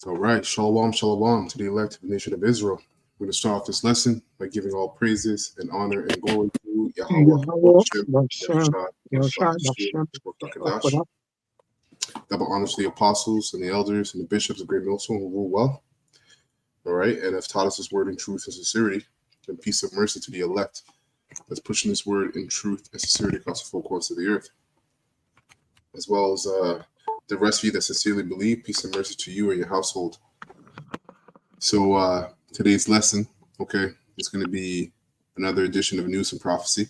All right, shalom, shalom to the elect nation of Israel. We're going to start off this lesson by giving all praises and honor and glory to Yahweh, double honors to the apostles and the elders and the bishops of Great Millstone who rule well. All right, and have taught us this word in truth and sincerity, and peace and mercy to the elect that's pushing this word in truth and sincerity across the four corners of the earth, as well as the rest of you that sincerely believe. Peace and mercy to you and your household. So today's lesson, okay, is going to be another edition of Nws Prophecy.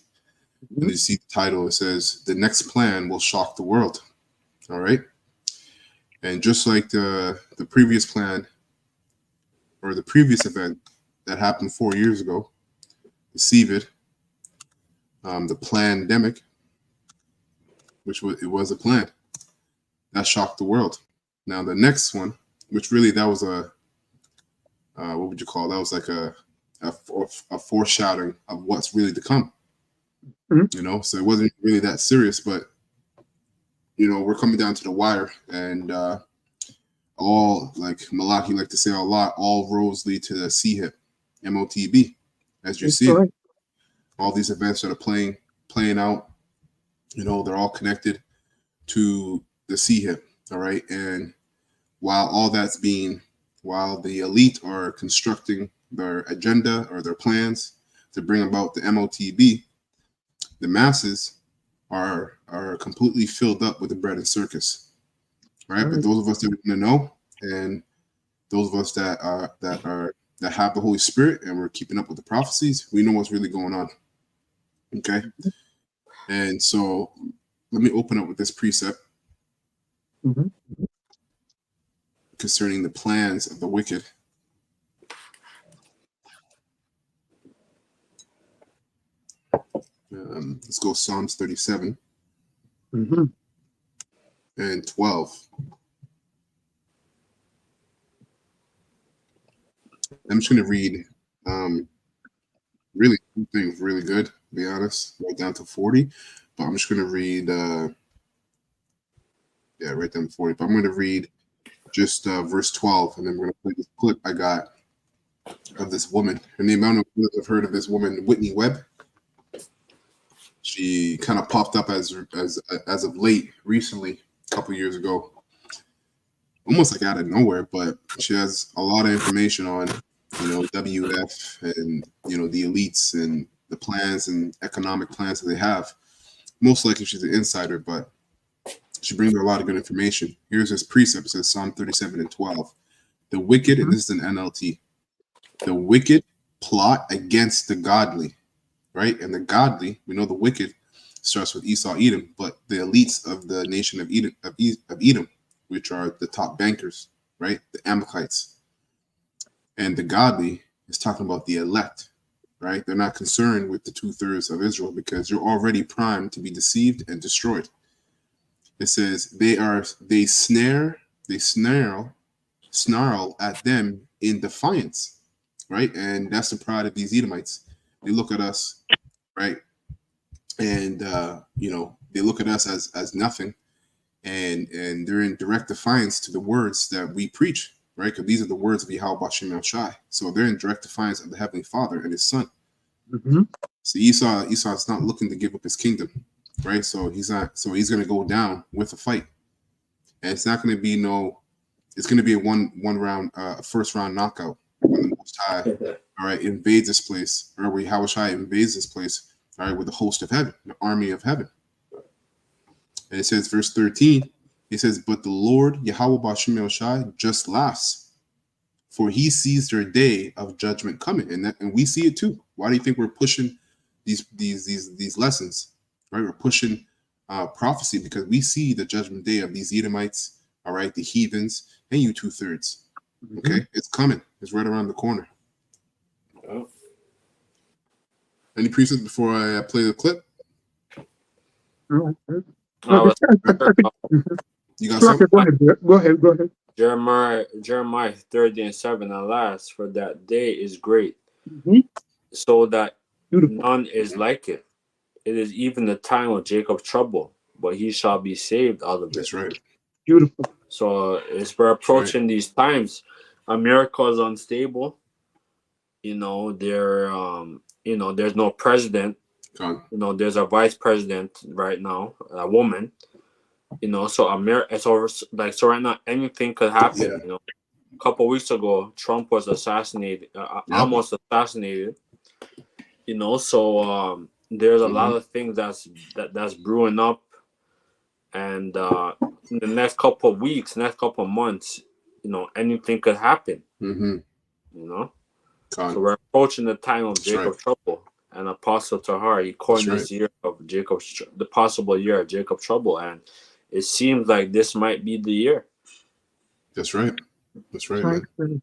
And you see the title, it says, "The next plan will shock the world." All right. And just like the previous plan or the previous event that happened 4 years ago, the CVID, the plandemic, which was a plan that shocked the world. Now the next one, which really that was a what would you call it? That was like a foreshadowing of what's really to come. You know, so it wasn't really that serious, but you know, we're coming down to the wire, and all, like Malachi like to say a lot, all roads lead to the CHIP, MOTB. As you see, all these events that are playing out, you know, they're all connected to the CHIP. All right, and while the elite are constructing their agenda or their plans to bring about the MOTB, the masses are completely filled up with the bread and circus, right? But those of us that want to know, and those of us that have the Holy Spirit and we're keeping up with the prophecies, we know what's really going on. Okay, and so let me open up with this precept concerning the plans of the wicked. Let's go Psalms 37 and 12. I'm just going to read really things really good, to be honest, right down to 40. But I'm just going to read, right down to 40. But I'm going to read just verse 12, and then we're going to play this clip I got of this woman. Her name, I don't know if you've heard of this woman, Whitney Webb. She kind of popped up as of late, recently, a couple years ago, almost like out of nowhere. But she has a lot of information on, you know, WF and, you know, the elites and the plans and economic plans that they have. Most likely she's an insider, but she brings her a lot of good information. Here's this precept. It says Psalm 37 and 12. The wicked, and this is an NLT, the wicked plot against the godly. Right? And the godly, we know the wicked starts with Esau, Edom, but the elites of the nation of Edom, which are the top bankers, right? The Amalekites. And the godly is talking about the elect, right? They're not concerned with the 2/3 of Israel because you're already primed to be deceived and destroyed. It says they snarl at them in defiance, right? And that's the pride of these Edomites. They look at us, right, and you know, they look at us as nothing, and they're in direct defiance to the words that we preach, right? Because these are the words of Yahweh Bashem El Shai. So they're in direct defiance of the Heavenly Father and His Son. So Esau is not looking to give up his kingdom, right? So he's not. So he's going to go down with a fight, and it's not going to be It's going to be a one round, first round knockout when the Most High, all right, invades this place, or where Yahushua invades this place, all right, with the host of heaven, the army of heaven. And it says, verse 13, it says, "But the Lord, Yahweh Bashem El Shai, just laughs, for He sees their day of judgment coming." And we see it too. Why do you think we're pushing these lessons, right? We're pushing prophecy because we see the judgment day of these Edomites, all right, the heathens, and you 2/3. Okay, it's coming. It's right around the corner. Oh. Any precepts before I play the clip? You got something? Go ahead. Jeremiah 30 and 7. Alas, for that day is great, so that none is like it. It is even the time of Jacob's trouble, but he shall be saved out of it. That's right. Beautiful. So as we're approaching these times, America is unstable. There's no president. There's a vice president right now, a woman. So America. So right now, anything could happen. Yeah. A couple weeks ago, Trump was assassinated, almost assassinated. So there's a lot of things that's brewing up, and in the next couple of weeks, next couple of months, anything could happen. So we're approaching the time of Jacob's trouble, and Apostle Tahar, he coined this year of the possible year of Jacob's trouble, and it seems like this might be the year. That's right. That's right, man.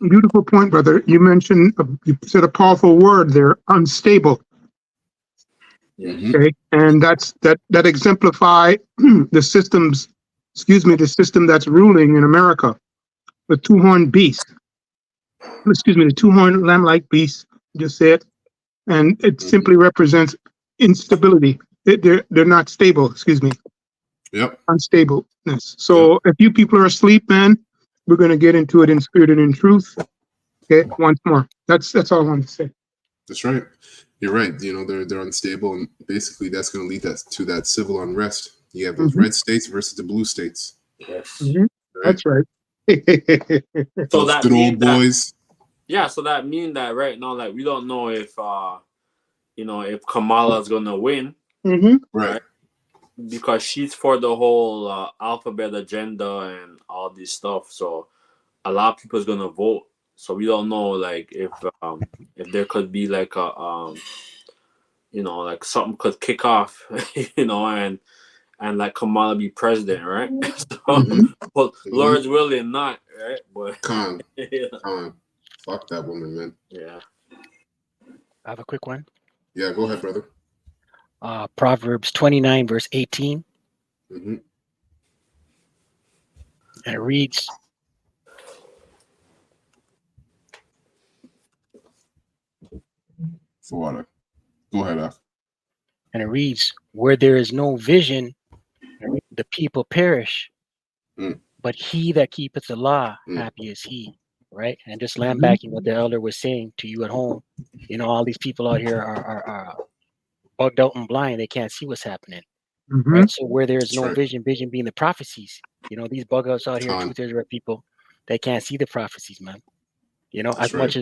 Beautiful point, brother. You mentioned, you said a powerful word there, unstable. Okay, and that exemplify the system that's ruling in America, the two-horned beast. The two-horned lamb-like beast. Just said, and it simply represents instability. They're not stable. Yep. Unstableness. So if you people are asleep, man, we're going to get into it in spirit and in truth. Okay, once more. That's all I want to say. That's right. You're right. They're unstable, and basically that's going to lead us to that civil unrest. You have those red states versus the blue states. Yes. Right? That's right. So that good old boys. So that means that right now, like, we don't know if if Kamala's gonna win. Right. Because she's for the whole alphabet agenda and all this stuff. So a lot of people's gonna vote. So we don't know, like, if there could be like a like something could kick off, and like Kamala be president, right? So Lord's willing, not right, but Con. Fuck that woman, man. Yeah. I have a quick one. Yeah, go ahead, brother. Proverbs 29 verse 18. And it reads, for water. Go ahead, Af. And it reads, where there is no vision, the people perish. But he that keepeth the law, happy is he. Right? And just lambacking what the elder was saying to you at home. All these people out here are bugged out and blind. They can't see what's happening. Right? So where there is no vision being the prophecies. These bug outs out here, truth Israel people, they can't see the prophecies, man. As much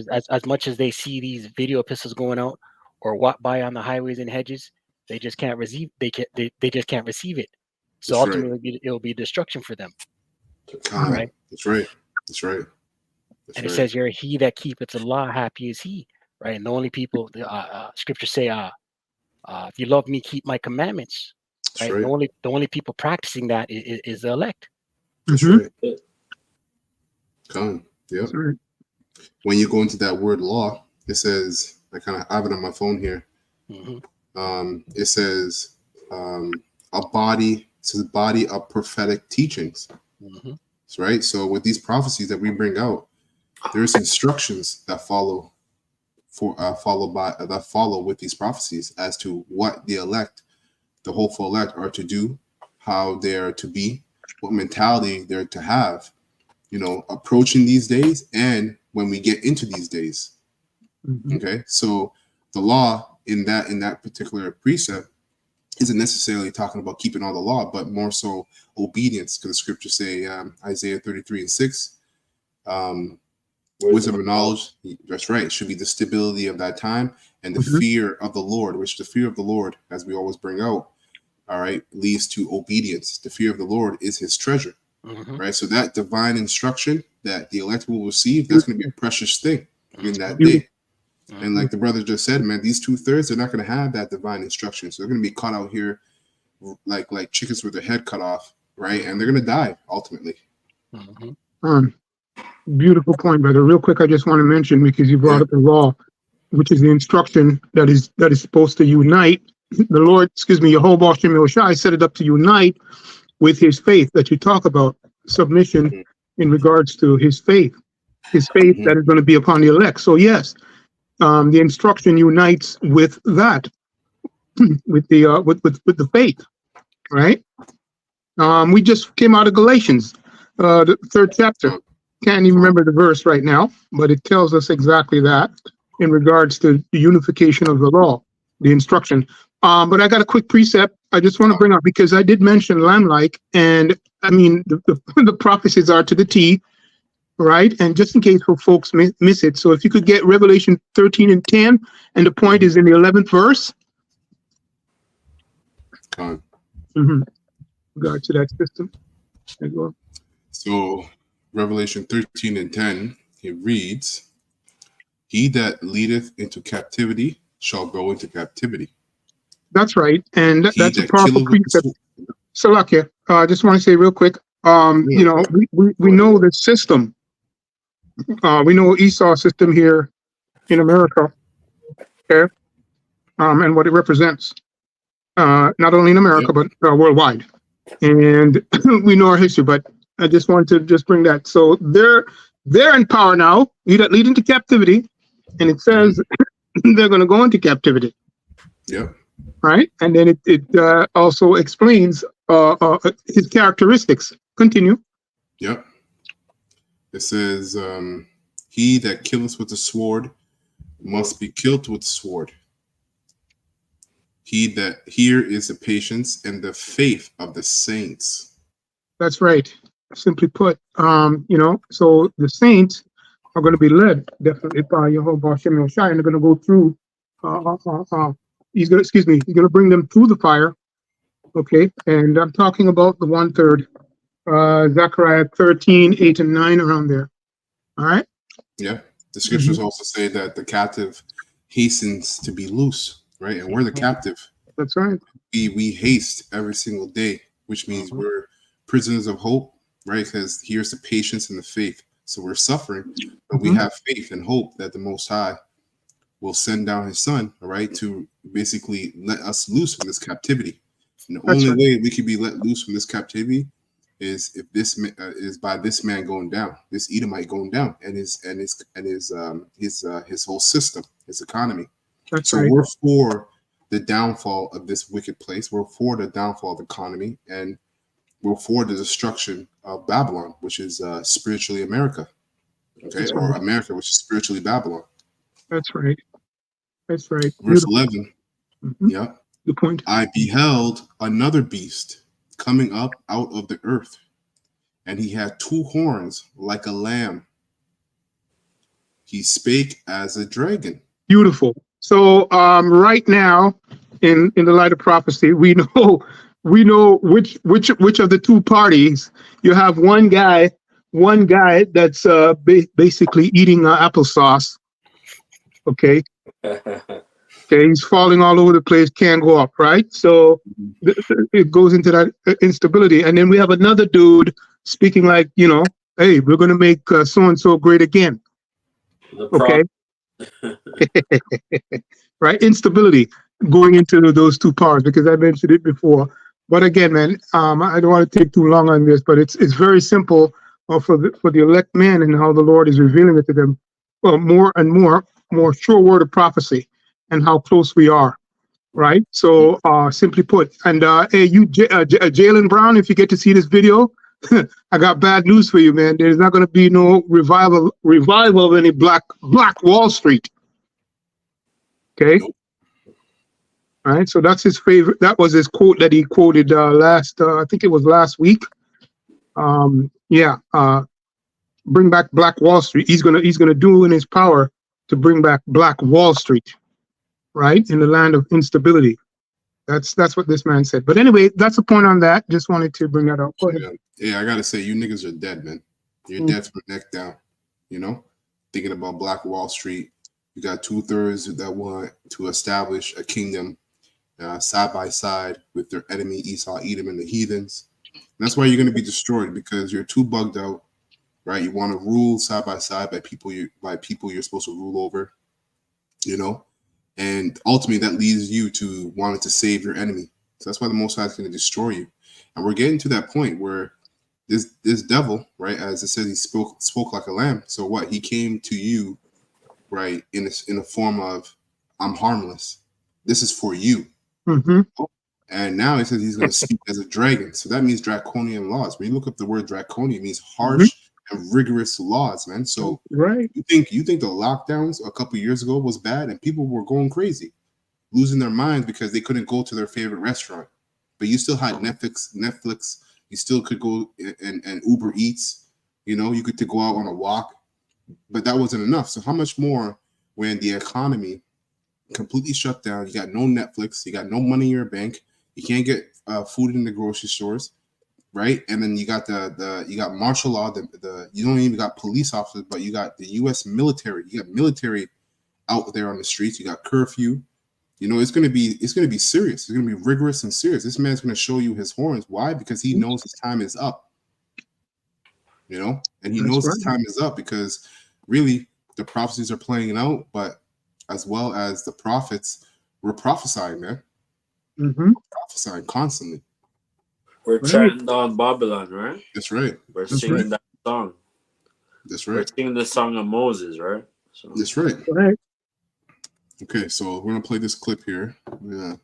as they see these video epistles going out or walk by on the highways and hedges, they just can't receive. They just can't receive it. So ultimately, it'll be destruction for them. Right? That's right. And it says here, he that keepeth the law, happy is he. Right? And the only people, scriptures say, if you love me, keep my commandments. Right? The only people practicing that is the elect. That's right. Yep. When you go into that word law, it says, I have it on my phone here. It says body of prophetic teachings. Right. So with these prophecies that we bring out, there's instructions that follow with these prophecies as to what the elect, the hopeful elect, are to do, how they're to be, what mentality they're to have, approaching these days and when we get into these days. Okay, so the law in that particular precept isn't necessarily talking about keeping all the law, but more so obedience, because the scriptures say, Isaiah 33:6, wisdom and knowledge, that's right, should be the stability of that time, and the fear of the Lord, which the fear of the Lord, as we always bring out, all right, leads to obedience. The fear of the Lord is his treasure, right? So that divine instruction that the elect will receive, that's going to be a precious thing in that day. And like the brother just said, man, these 2/3, they're not going to have that divine instruction. So they're going to be caught out here like chickens with their head cut off, right? And they're going to die ultimately. Beautiful point, brother. Real quick, I just want to mention, because you brought up the law, which is the instruction that is supposed to unite the Lord, Yehovah Shem Yoshai set it up to unite with his faith that you talk about, submission in regards to his faith that is going to be upon the elect. So yes, the instruction unites with that, with the faith, right? We just came out of Galatians, the 3rd chapter. Can't even remember the verse right now, but it tells us exactly that in regards to the unification of the law, the instruction. But I got a quick precept I just want to bring up because I did mention lamb-like, and I mean the prophecies are to the T, right? And just in case for folks miss it, so if you could get Revelation 13 and 10, and the point is in the 11th verse. Regard to that system as well. So Revelation 13 and 10, it reads, "He that leadeth into captivity shall go into captivity." That's right, and that's a that powerful killeth with the precept. Salakia, I just want to say real quick, you know, we know the system. We know Esau's system here in America, okay, and what it represents, not only in America, but worldwide. And we know our history, but I just wanted to just bring that. So they're in power now, leading to captivity, and it says they're going to go into captivity. Yep. Right, and then it also explains his characteristics. Continue. Yep. It says, "He that killeth with the sword must be killed with the sword. He that here is the patience and the faith of the saints." That's right. Simply put, you know, so the saints are going to be led definitely by Yehovah Hashem Yoshai, and they're going to go through. He's going to bring them through the fire. Okay, and I'm talking about the 1/3, Zechariah 13, 8 and 9, around there. All right. Yeah. The scriptures also say that the captive hastens to be loose, right? And we're the captive. That's right. We haste every single day, which means we're prisoners of hope, right? Because here's the patience and the faith. So we're suffering, but we have faith and hope that the Most High will send down his son, all right, to basically let us loose from this captivity. And the only way we can be let loose from this captivity is if this is by this man going down, this Edomite going down, and his whole system, his economy. So we're for the downfall of this wicked place. We're for the downfall of the economy, and we're for the destruction of Babylon, which is spiritually America, okay, or America, which is spiritually Babylon. That's right. That's right. Verse 11. Yeah. The point. "I beheld another beast coming up out of the earth, and he had 2 horns like a lamb. He spake as a dragon." Beautiful. So right now, in the light of prophecy, we know which of the 2 parties. You have one guy that's basically eating applesauce. Okay. Okay, he's falling all over the place, can't go up, right? So it goes into that instability. And then we have another dude speaking like, you know, hey, we're going to make so-and-so great again. Okay. Right? Instability going into those 2 parts, because I mentioned it before. But again, man, I don't want to take too long on this, but it's very simple for the elect man and how the Lord is revealing it to them. Well, more and more sure word of prophecy and how close we are, right? So simply put, and hey, you Jalen Brown, if you get to see this video, I got bad news for you, man. There's not going to be no revival of any Black Wall Street. Okay. All right. So that's his favorite. That was his quote that he quoted last. I think it was last week. Bring back Black Wall Street. He's gonna do in his power to bring back Black Wall Street, right, in the land of instability. That's what this man said. But anyway, that's the point on that. Just wanted to bring that up. Go ahead. Yeah, I gotta say, you niggas are dead, man. You're dead from the neck down. You know, thinking about Black Wall Street. You got 2/3 that want to establish a kingdom side by side with their enemy Esau, Edom, and the heathens. And that's why you're going to be destroyed, because you're too bugged out, right? You want to rule side by side by people you're supposed to rule over, you know, and ultimately that leads you to wanting to save your enemy. So that's why the Most High is going to destroy you. And we're getting to that point where this devil, right, as it says, he spoke like a lamb. So what? He came to you, right, in a form of, I'm harmless. This is for you. Mm-hmm. And now he says he's going to speak as a dragon. So that means draconian laws. When you look up the word draconian, it means harsh and rigorous laws, man. So Right. you think the lockdowns a couple years ago was bad and people were going crazy, losing their minds because they couldn't go to their favorite restaurant. But you still had Netflix. You still could go and Uber Eats. You know, you could to go out on a walk. But that wasn't enough. So how much more when the economy completely shut down? You got no Netflix. You got no money in your bank. You can't get food in the grocery stores, right? And then you got you got martial law. You don't even got police officers, but you got the U.S. military. You got military out there on the streets. You got curfew. You know, it's gonna be serious. It's gonna be rigorous and serious. This man's gonna show you his horns. Why? Because he knows his time is up. You know, and he knows his time is up because really the prophecies are playing out, but as well as the prophets were prophesying, man. Prophesying constantly. We're chatting down Babylon, right? That's right. We're singing that song. That's right. We're singing the song of Moses, right? So. That's right. Okay, so we're gonna play this clip here. Yeah.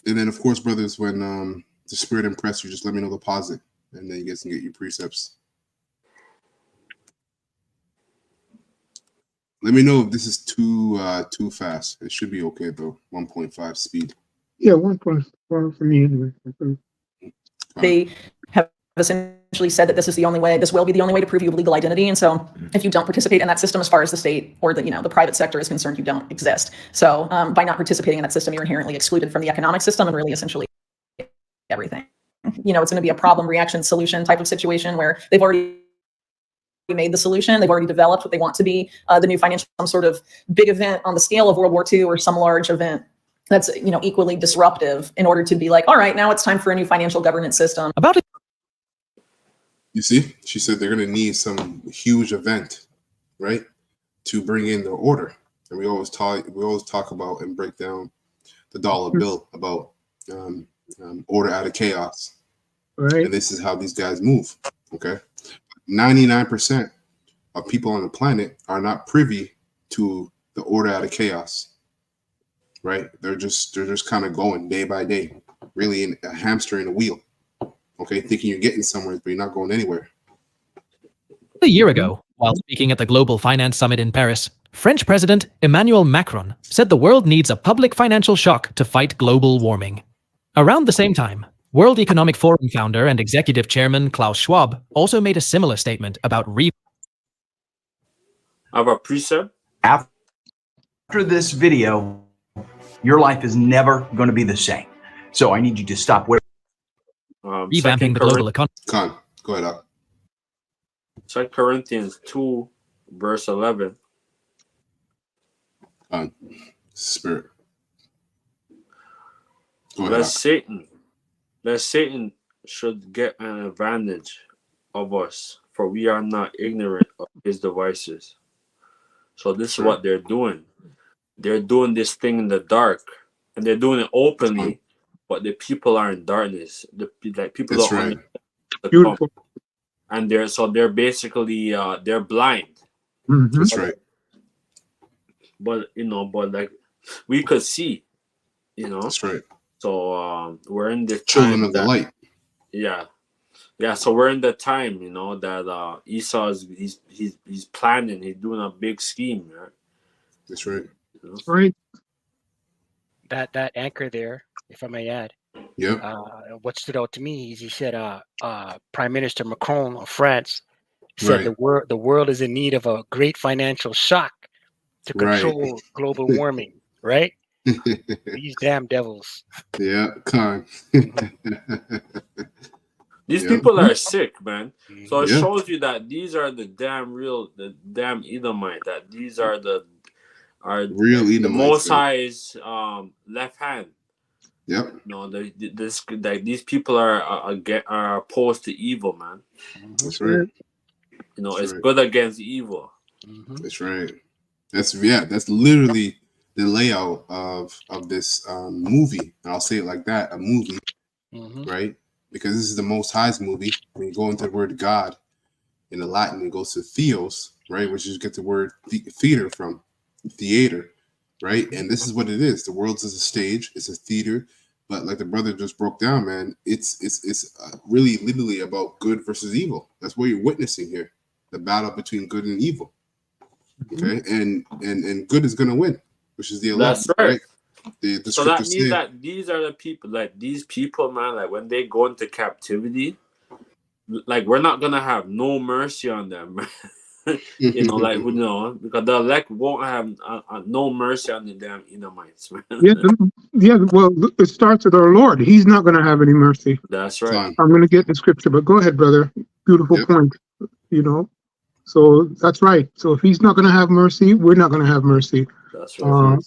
And then of course, brothers, when the Spirit impress you, just let me know the posit, and then you guys can get your precepts. Let me know if this is too fast. It should be okay though. 1.5 speed. Yeah, 1.5 for me anyway. They have essentially said that this is the only way, this will be the only way to prove you have legal identity. And so if you don't participate in that system, as far as the state or the private sector is concerned, you don't exist. So by not participating in that system, you're inherently excluded from the economic system and really essentially everything. You know, it's going to be a problem, reaction, solution type of situation where they've already made the solution. They've already developed what they want to be the new financial, some sort of big event on the scale of World War II or some large event that's, you know, equally disruptive in order to be like, all right, now it's time for a new financial governance system. You see, she said they're going to need some huge event, right, to bring in the order. And we always talk about and break down the dollar bill about order out of chaos. Right. And this is how these guys move. Okay, 99% of people on the planet are not privy to the order out of chaos. Right? They're just kind of going day by day, really in a hamster in a wheel. Okay, thinking you're getting somewhere, but you're not going anywhere. A year ago, while speaking at the Global Finance Summit in Paris, French President Emmanuel Macron said the world needs a public financial shock to fight global warming. Around the same time, World Economic Forum founder and executive chairman Klaus Schwab also made a similar statement about I have a precept. After this video, your life is never going to be the same. So I need you to stop revamping the global economy. Con, go ahead, Al. 2 Corinthians 2, verse 11. Spirit. Go ahead, Lest Satan should get an advantage of us, for we are not ignorant of his devices. So this is what they're doing. They're doing this thing in the dark, and they're doing it openly, but the people are in darkness. People That's don't right. understand the Beautiful. and they're basically they're blind. That's right. But like we could see, That's right. So we're in the Children time of the light. Yeah. So we're in the time, that Esau is he's planning. He's doing a big scheme, right? That's right. Right. That anchor there, if I may add. Yeah. What stood out to me is he said, Prime Minister Macron of France said the world is in need of a great financial shock to control global warming. Right? These damn devils. Yeah, Con. These people are sick, man. So it shows you that these are the damn Edomite. That these are the real Edomites, the Most High's left hand. Yep. These people are opposed to evil, man. That's right. It's good against evil. That's right. That's literally the layout of this movie. And I'll say it like that, a movie, right? Because this is the Most High's movie. When you go into the word God in the Latin, it goes to theos, right? Which you get the word theater from, theater, right? And this is what it is. The world is a stage. It's a theater. But like the brother just broke down, man, it's really literally about good versus evil. That's what you're witnessing here, the battle between good and evil. Okay, and good is gonna win, which is the elect, That's right. The So that scriptures means say, that these are the people, like these people, man, like when they go into captivity, like we're not gonna have no mercy on them. You know, like because the elect won't have no mercy on the damn Edomites, man. Yeah. Well, it starts with our Lord. He's not going to have any mercy. That's right. I'm going to get the scripture, but go ahead, brother. Beautiful point. You know, so that's right. So if he's not going to have mercy, we're not going to have mercy. That's right.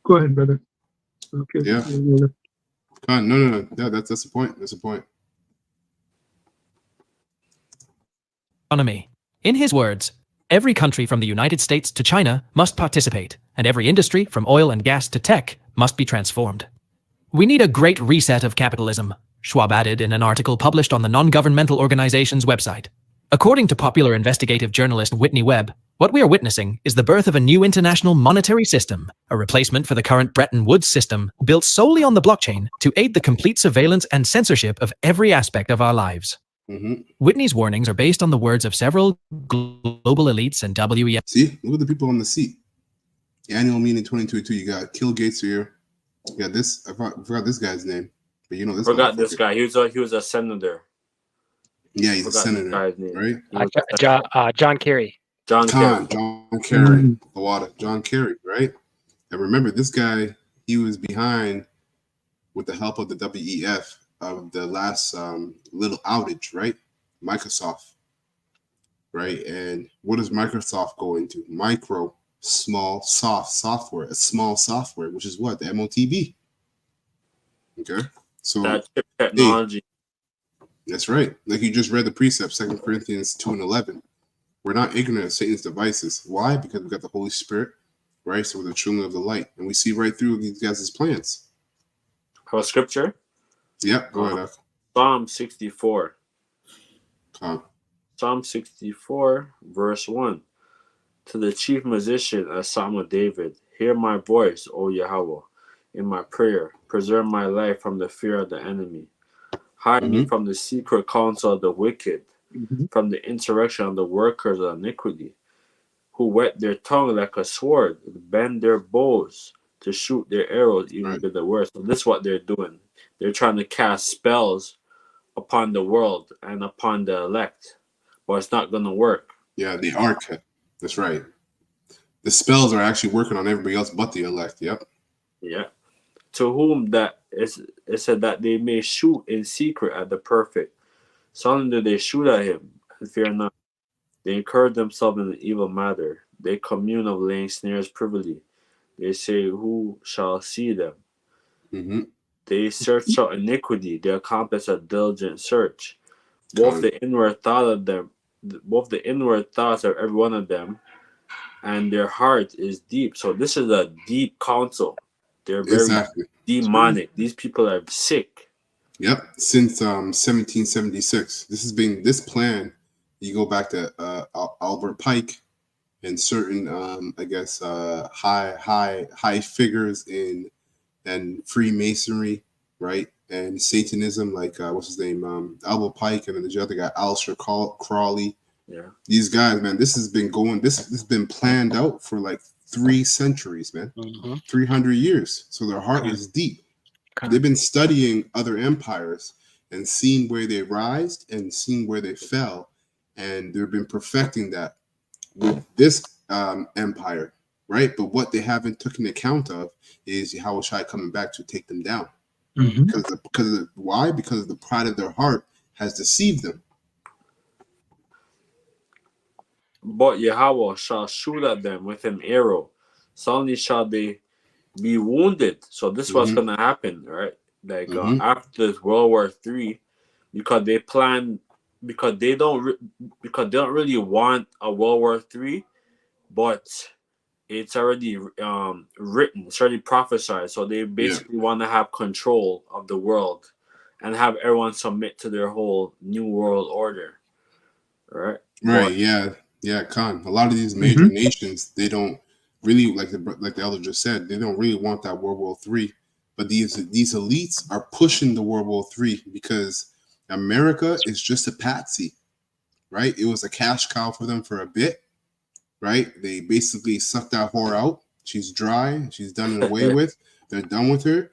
Go ahead, brother. Okay. Yeah. No. Yeah, that's the point. That's the point. Economy. In his words, every country from the United States to China must participate, and every industry from oil and gas to tech must be transformed. We need a great reset of capitalism, Schwab added in an article published on the non-governmental organization's website. According to popular investigative journalist Whitney Webb, what we are witnessing is the birth of a new international monetary system, a replacement for the current Bretton Woods system built solely on the blockchain to aid the complete surveillance and censorship of every aspect of our lives. Whitney's warnings are based on the words of several global elites and WEF. See, look at the people on the seat. Annual meeting 2022. You got Kill Gates here. You got this. I forgot this guy's name, but you know this. Forgot this guy. He was a senator. Yeah, he's a senator, right? John Kerry. John Kerry, John Kerry, right? And remember, this guy, he was behind with the help of the WEF of the last little outage, right? Microsoft, right? And what does Microsoft go into? Micro, small, software, a small software, which is what? The MOTB. Okay, so that chip technology. That's right. Like you just read the precept, 2 Corinthians 2:11. We're not ignorant of Satan's devices. Why? Because we got the Holy Spirit, right? So we're the children of the light, and we see right through these guys' plans. How scripture? Yep. Go ahead. Psalm 64. Psalm 64, verse 1. To the chief musician, a psalm of David, hear my voice, O Yahweh, in my prayer. Preserve my life from the fear of the enemy. Hide me from the secret counsel of the wicked, from the insurrection of the workers of iniquity, who whet their tongue like a sword, bend their bows to shoot their arrows even with the worst. So this is what they're doing. They're trying to cast spells upon the world and upon the elect, but it's not going to work. Yeah, the ark. That's right. The spells are actually working on everybody else but the elect. Yep. Yeah. To whom that is, it said that they may shoot in secret at the perfect. Suddenly do they shoot at him and fear not. They encourage themselves in an evil matter. They commune of laying snares privily. They say, who shall see them? They search out iniquity. They accomplish a diligent search. Both the inward thought of them, both the inward thoughts of every one of them, and their heart is deep. So this is a deep counsel. They're very demonic. These people are sick. Yep. Since 1776, this plan. You go back to Albert Pike and certain, high figures in Freemasonry, right, and Satanism, like what's his name, Albert Pike, and then the other guy, Aleister Crowley. Yeah. These guys, man, this has been going. This has been planned out for like 3 centuries, man. 300 years. So their heart is deep. They've been studying other empires and seeing where they rised and seeing where they fell. And they've been perfecting that with this empire, right? But what they haven't taken account of is Yahushua coming back to take them down. Why? Because the pride of their heart has deceived them. But Yahweh shall shoot at them with an arrow. Suddenly shall they be wounded. So this is what's going to happen, right? Like after this World War III, because they plan. Because they don't really want a World War III, but it's already written, it's already prophesied. So they basically want to have control of the world and have everyone submit to their whole new world order, right? Right. Yeah. Khan. A lot of these major nations, they don't really like the elder just said. They don't really want that World War III. But these elites are pushing the World War III because America is just a patsy, right? It was a cash cow for them for a bit, right? They basically sucked that whore out. She's dry. She's done and away with. They're done with her,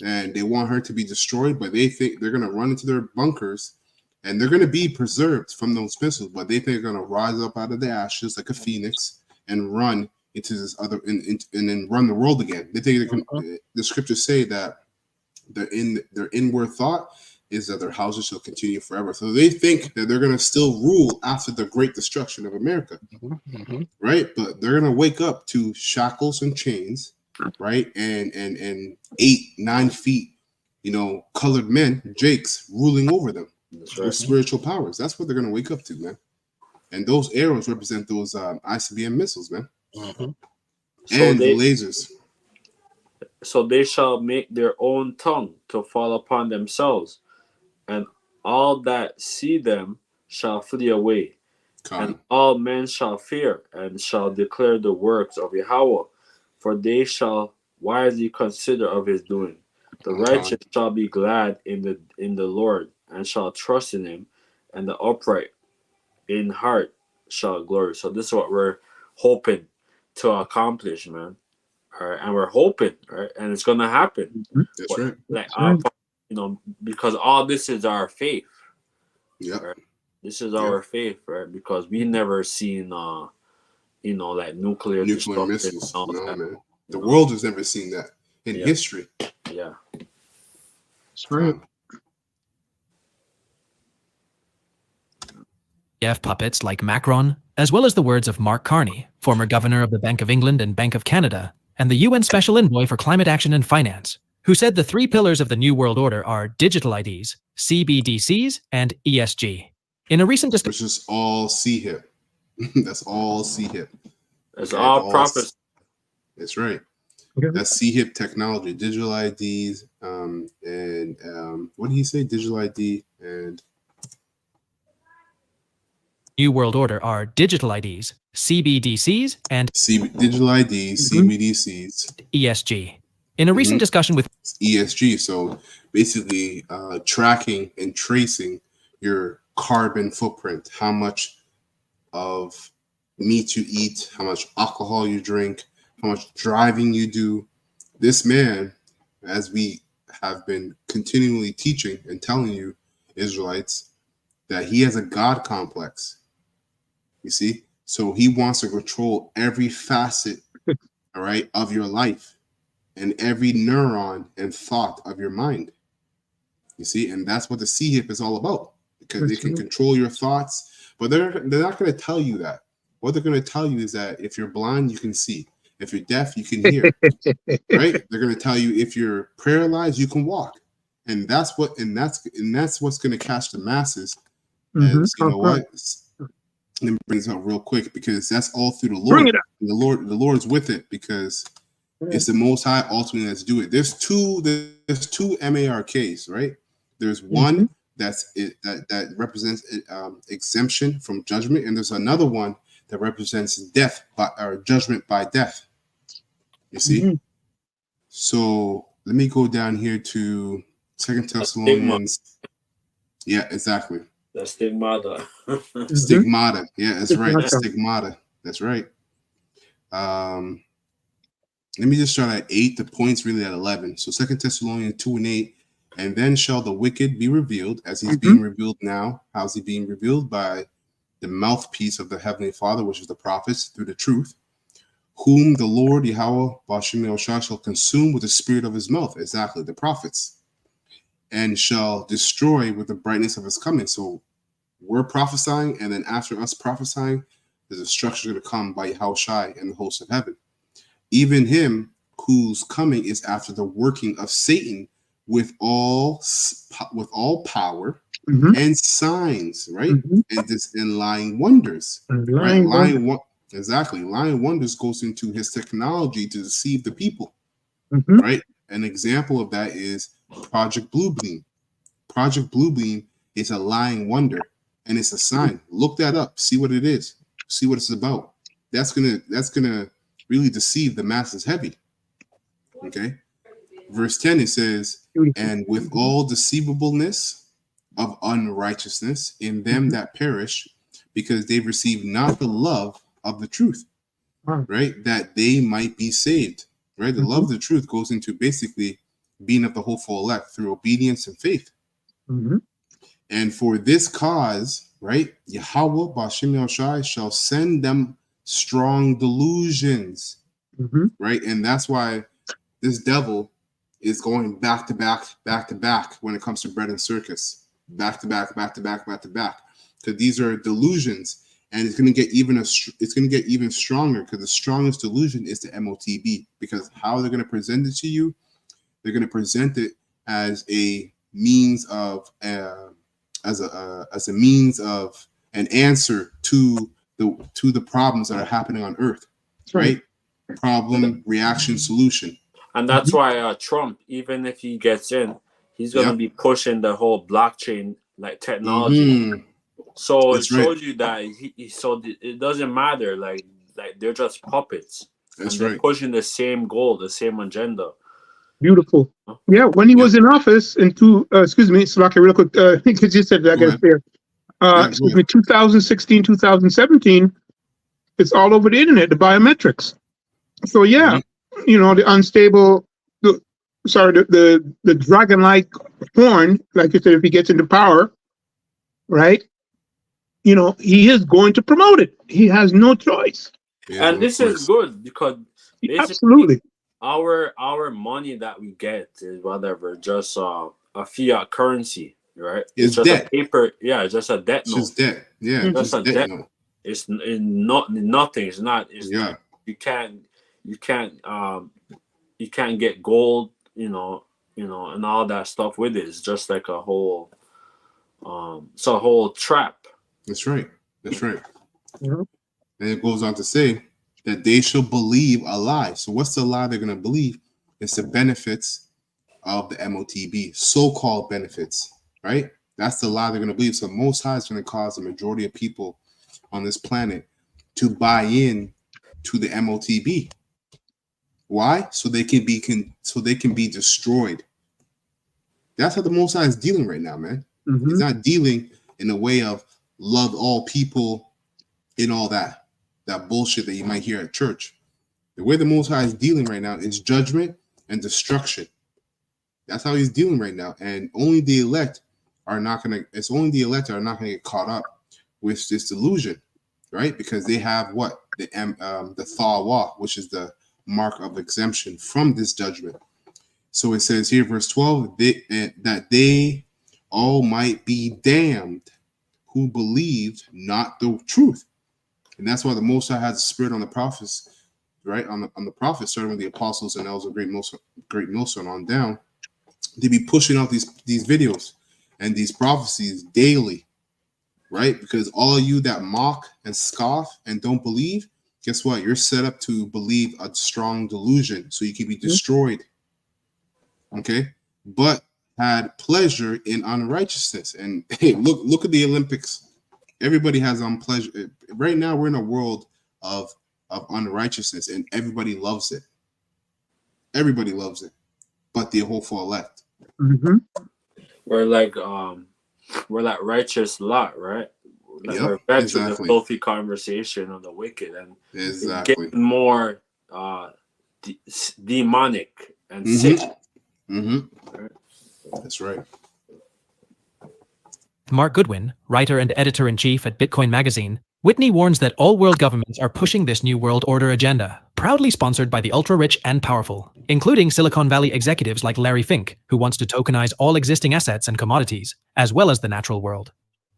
and they want her to be destroyed. But they think they're going to run into their bunkers, and they're going to be preserved from those missiles. But they think they're going to rise up out of the ashes like a phoenix and run into this other, and then run the world again. They think they can. The scriptures say that their inward thought is that their houses shall continue forever. So they think that they're going to still rule after the great destruction of America, right? But they're going to wake up to shackles and chains, right? And 8-9 feet, colored men, Jakes, ruling over them. That's Those right. spiritual powers. That's what they're going to wake up to, man. And those arrows represent those ICBM missiles, man. So And the lasers. So they shall make their own tongue to fall upon themselves, and all that see them shall flee away. And all men shall fear, and shall declare the works of Yahweh, for they shall wisely consider of his doing. The righteous shall be glad in the Lord, and shall trust in him, and the upright in heart shall glory. So this is what we're hoping to accomplish, man. All right, and we're hoping, right, and it's gonna happen. That's right. Like because all this is our faith. Yeah, right? This is our faith, right? Because we never seen, like nuclear missiles. No, that, man. The world has never seen that in history. Yeah, that's right. Puppets like Macron, as well as the words of Mark Carney, former governor of the Bank of England and Bank of Canada, and the UN Special Envoy for Climate Action and Finance, who said the 3 pillars of the New World Order are digital IDs, CBDCs, and ESG. In a recent Which is all CHIP. That's all CHIP. That's all prophecy. That's right. That's CHIP technology, digital IDs, and what did he say? Digital ID and New World Order are digital IDs, CBDCs, and digital IDs, CBDCs, ESG. In a recent discussion with ESG, so basically tracking and tracing your carbon footprint, how much of meat you eat, how much alcohol you drink, how much driving you do. This man, as we have been continually teaching and telling you, Israelites, that he has a God complex. You see? So he wants to control every facet, all right, of your life and every neuron and thought of your mind. You see? And that's what the CHIP is all about, because they can control your thoughts, but they're not going to tell you that. What they're going to tell you is that if you're blind, you can see. If you're deaf, you can hear. Right? They're going to tell you if you're paralyzed, you can walk. And that's what's going to catch the masses. As, you know what? Let me bring this up real quick, because that's all through the Lord. Bring it up. The Lord's with it, because it's the Most High ultimately that's do it. There's two MARKs, right? There's one that represents exemption from judgment, and there's another one that represents death or judgment by death. You see? So let me go down here to 2 Thessalonians. Yeah, exactly. The stigmata. Stigmata. Yeah, that's right. Stigmata. That's right. Let me just start at 8. The point's really at 11. So 2 Thessalonians 2:8. And then shall the wicked be revealed, as he's being revealed now. How's he being revealed? By the mouthpiece of the Heavenly Father, which is the prophets, through the truth, whom the Lord Yahweh Bashim Yoshai shall consume with the spirit of his mouth. Exactly, the prophets. And shall destroy with the brightness of his coming. So we're prophesying, and then after us prophesying, the destruction is going to come by Yahushai and the hosts of heaven. Even him whose coming is after the working of Satan with all power and signs, right? And lying wonders, right? Lying wonders goes into his technology to deceive the people, right? An example of that is Project Bluebeam. Project Bluebeam is a lying wonder, and it's a sign. Look that up. See what it is. See what it's about. That's gonna really deceive the masses heavy. Okay. Verse 10, it says, Beautiful. and with all deceivableness of unrighteousness in them that perish, because they receive not the love of the truth, Wow. right? That they might be saved, right? The love of the truth goes into basically being of the hopeful elect through obedience and faith. Mhm. And for this cause, right, Yahweh Bashim Yoshai shall send them strong delusions, Mhm. right? And that's why this devil is going back to back when it comes to bread and circus, back to back, because these are delusions, and it's going to get even stronger, because the strongest delusion is the MOTB. Because how they're going to present it to you, they're going to present it as a means of as a means of an answer to the problems that are happening on Earth, right? Problem, reaction, solution. And that's why Trump, even if he gets in, he's gonna be pushing the whole blockchain like technology. So That's it shows right. you that it doesn't matter. Like they're just puppets. That's and they're right. pushing the same goal, the same agenda. Beautiful. Yeah, when he was in office excuse me, Slovakia, real quick, because you said that again there. Excuse me, 2016, 2017, it's all over the internet, the biometrics. So yeah, you know, the unstable, the dragon-like horn, like you said, if he gets into power, right? You know, he is going to promote it. He has no choice. And this is good because absolutely our money that we get is whatever, just a fiat currency, right? It's just debt. a paper, it's just a debt note. It's just debt. Yeah, just a debt note. It's not nothing. It's not. It's not, you can't get gold, you know, and all that stuff with it. It's just like a whole, it's a whole trap. That's right. That's right. And it goes on to say that they shall believe a lie. So what's the lie they're going to believe? It's the benefits of the MOTB, so-called benefits, right? That's the lie they're going to believe. So Most High is going to cause the majority of people on this planet to buy in to the MOTB. Why? So they can be destroyed. That's how the Most High is dealing right now, man. He's not dealing in a way of love all people and all that bullshit that you might hear at church. The way the Most High is dealing right now is judgment and destruction. That's how he's dealing right now. And only the elect are not going to get caught up with this delusion, right? Because they have what? The Thawa, which is the mark of exemption from this judgment. So it says here, verse 12, that they all might be damned who believed not the truth. And that's why the Most High has a spirit on the prophets, right? On the prophets, starting with the apostles and elders of Great Millstone on down. They be pushing out these videos and these prophecies daily, right? Because all you that mock and scoff and don't believe, guess what? You're set up to believe a strong delusion, so you can be destroyed. Okay, but had pleasure in unrighteousness. And hey, look at the Olympics. Everybody has pleasure. Right now, we're in a world of unrighteousness, and everybody loves it. Everybody loves it, but the hopeful elect. We're like righteous lot, right? Like we're vexed with the filthy conversation of the wicked, and getting more demonic and sick. That's right. Mark Goodwin, writer and editor-in-chief at Bitcoin Magazine, Whitney warns that all world governments are pushing this new world order agenda, proudly sponsored by the ultra-rich and powerful, including Silicon Valley executives like Larry Fink, who wants to tokenize all existing assets and commodities, as well as the natural world.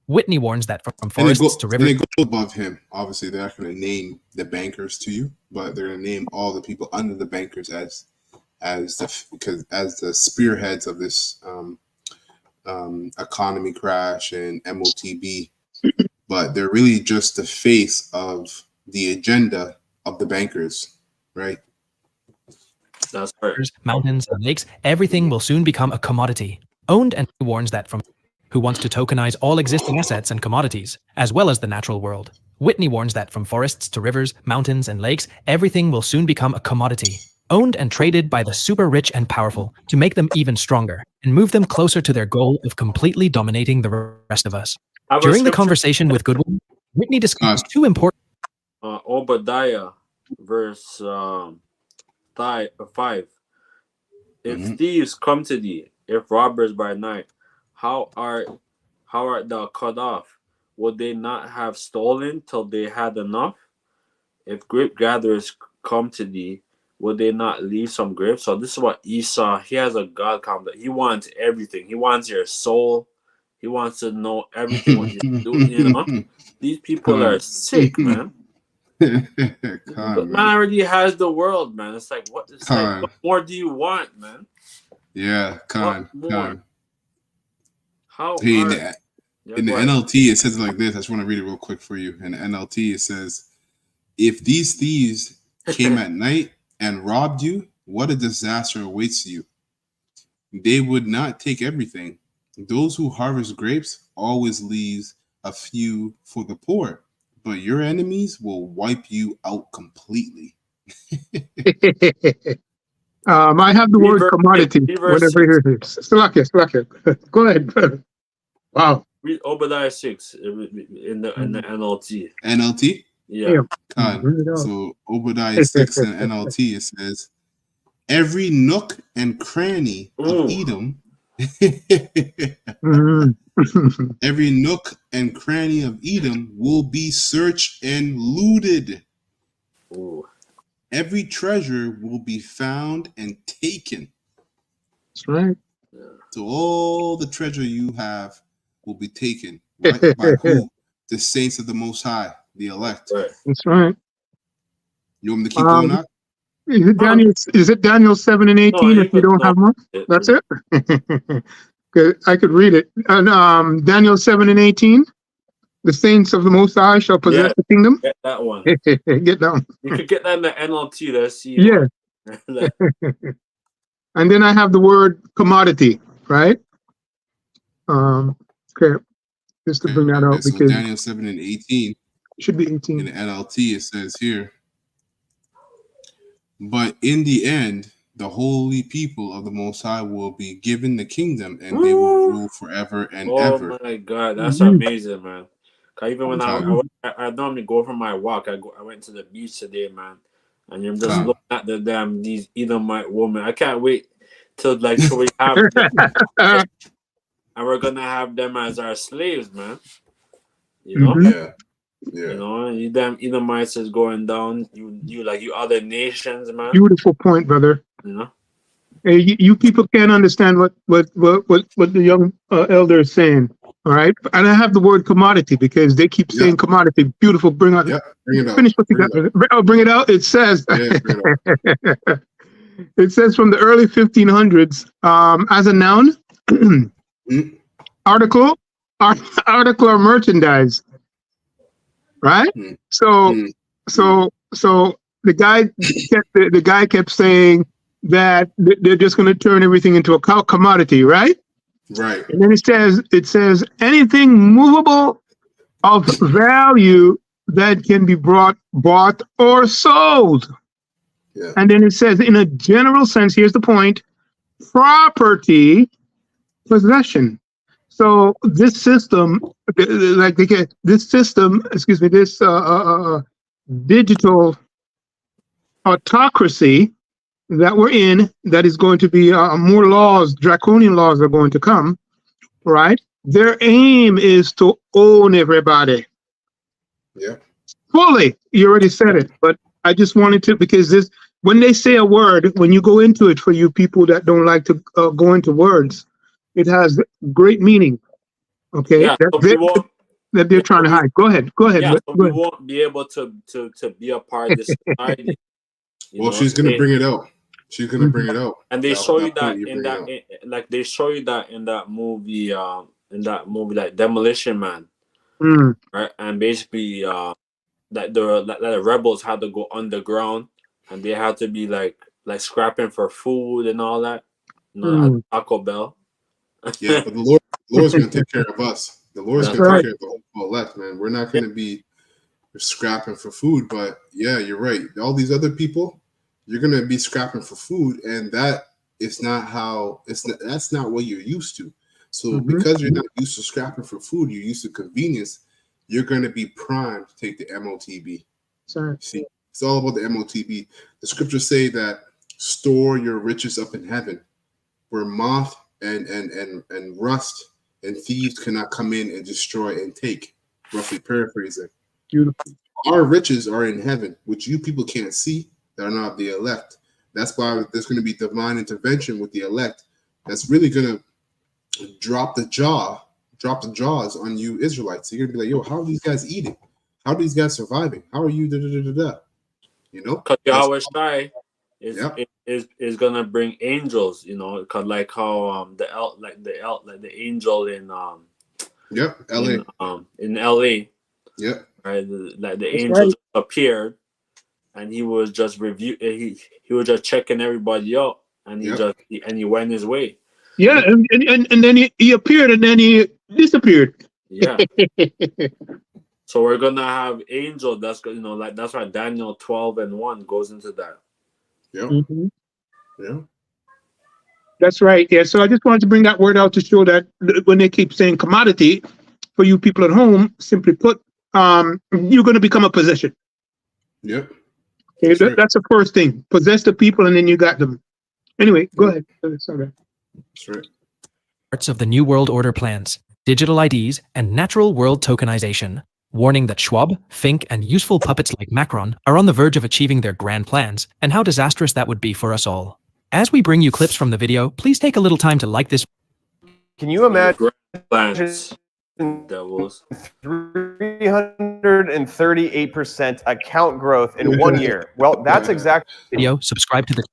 Whitney warns that from forests to rivers... And they go above him. Obviously, they're not going to name the bankers to you, but they're going to name all the people under the bankers as the spearheads of this economy crash and MOTB. But they're really just the face of the agenda of the bankers, right? That's right. Mountains and lakes, everything will soon become a commodity. Owned, and warns that from who wants to tokenize all existing assets and commodities, as well as the natural world. Whitney warns that from forests to rivers, mountains, and lakes, everything will soon become a commodity. owned and traded by the super rich and powerful to make them even stronger and move them closer to their goal of completely dominating the rest of us. During the conversation with Goodwin, Whitney discusses two important. Obadiah, verse 5. If thieves come to thee, if robbers by night, how art thou cut off? Would they not have stolen till they had enough? If grape gatherers come to thee, would they not leave some grapes? So this is what Esau, he has a God complex. He wants everything. He wants your soul. He wants to know everything what you're doing, you know? These people are sick, man. But man already has the world, man. It's like what more do you want, man? Yeah, Khan. How hey, in the NLT it says it like this. I just want to read it real quick for you. In the NLT it says, if these thieves came at night and robbed you, what a disaster awaits you. They would not take everything. Those who harvest grapes always leaves a few for the poor, but your enemies will wipe you out completely. I have the word commodity whenever you hear it. Salakia. Go ahead. Wow. Read Obadiah 6 in the NLT. NLT? Yeah. So Obadiah 6 in NLT, it says, every nook and cranny of Edom, every nook and cranny of Edom will be searched and looted. Ooh. Every treasure will be found and taken. That's right. So all the treasure you have will be taken. Right? By who? The saints of the Most High, the elect. Right. That's right. You want me to keep going now? Is it Daniel 7 and 18 if you don't have more? That's it? I could read it. And Daniel 7 and 18. The saints of the Most High shall possess the kingdom. Get that one. Get that one. You could get that in the NLT. Let's see. Yeah. And then I have the word commodity, right? Okay. Just to bring that out so because Daniel 7 and 18. It should be 18. In the NLT, it says here, but in the end, the holy people of the Most High will be given the kingdom, and they will rule forever and ever. Oh my God, that's amazing, man. Cause even when I normally go for my walk, I went to the beach today, man, and I'm just looking at these Edomite women. I can't wait till we have them, and we're gonna have them as our slaves, man. You know, yeah. You know, you damn Edomites is going down. You other nations, man. Beautiful point, brother. You know, hey, you people can't understand what the young elder is saying. All right, and I have the word commodity because they keep saying commodity. Beautiful. Bring it out. Finish what you got. Bring it out. It says. It says from the early 1500s as a noun, article or merchandise. Right. So the guy kept saying that they're just going to turn everything into a commodity, right? Right. And then it says anything movable of value that can be bought or sold. Yeah. And then it says, in a general sense, here's the point: property, possession. So this system, this digital autocracy that we're in, that is going to be more laws, draconian laws are going to come, right? Their aim is to own everybody. Yeah. Fully. You already said it, but I just wanted to, because when they say a word, when you go into it, for you people that don't like to go into words, it has great meaning. Okay. Yeah, that they're trying to hide. Go ahead. Yeah, so we won't be able to be a part of this society. Well, she's gonna bring it out. She's gonna bring it out. And they show you that they show you that in that movie, like Demolition Man, right? And basically, that the rebels had to go underground, and they had to be like scrapping for food and all that. You know, at Taco Bell. Yeah, but the Lord's gonna take care of us. The Lord's gonna take care of the whole left, man. We're not gonna be scrapping for food, but yeah, you're right. All these other people, you're gonna be scrapping for food, and that is not how that's not what you're used to. So because you're not used to scrapping for food, you're used to convenience, you're gonna be primed to take the MOTB. Sorry. See, it's all about the MOTB. The scriptures say that store your riches up in heaven, where moth and rust and thieves cannot come in and destroy and take. Roughly paraphrasing. Beautiful. Our riches are in heaven, which you people can't see, that are not the elect. That's why there's going to be divine intervention with the elect. That's really going to drop the jaws on you Israelites. You're going to be like, yo, how are these guys eating? How are these guys surviving? How are you da-da-da-da-da? You know? Because Yahweh Shai Yep. is gonna bring angels, you know, cause like how the angel in Yep. LA. in LA, Yep. right? The That's angel right. just appeared, and he was just he was just checking everybody out, and he went his way. Yeah, and then he appeared and then he disappeared. Yeah. So we're gonna have angel. That's like that's why Daniel 12:1 goes into that. Yep. Yeah. That's right. Yeah. So I just wanted to bring that word out to show that when they keep saying commodity, for you people at home, simply put, you're going to become a possession. Yep. Okay, that's the first thing. Possess the people, and then you got them. Anyway, go ahead. Sorry. That's right. Parts of the New World Order plans, digital IDs, and natural world tokenization, warning that Schwab, Fink, and useful puppets like Macron are on the verge of achieving their grand plans, and how disastrous that would be for us all. As we bring you clips from the video, please take a little time to like this. Can you imagine Plans, devils. 338% account growth in 1 year? Well, that's exactly Video, subscribe to the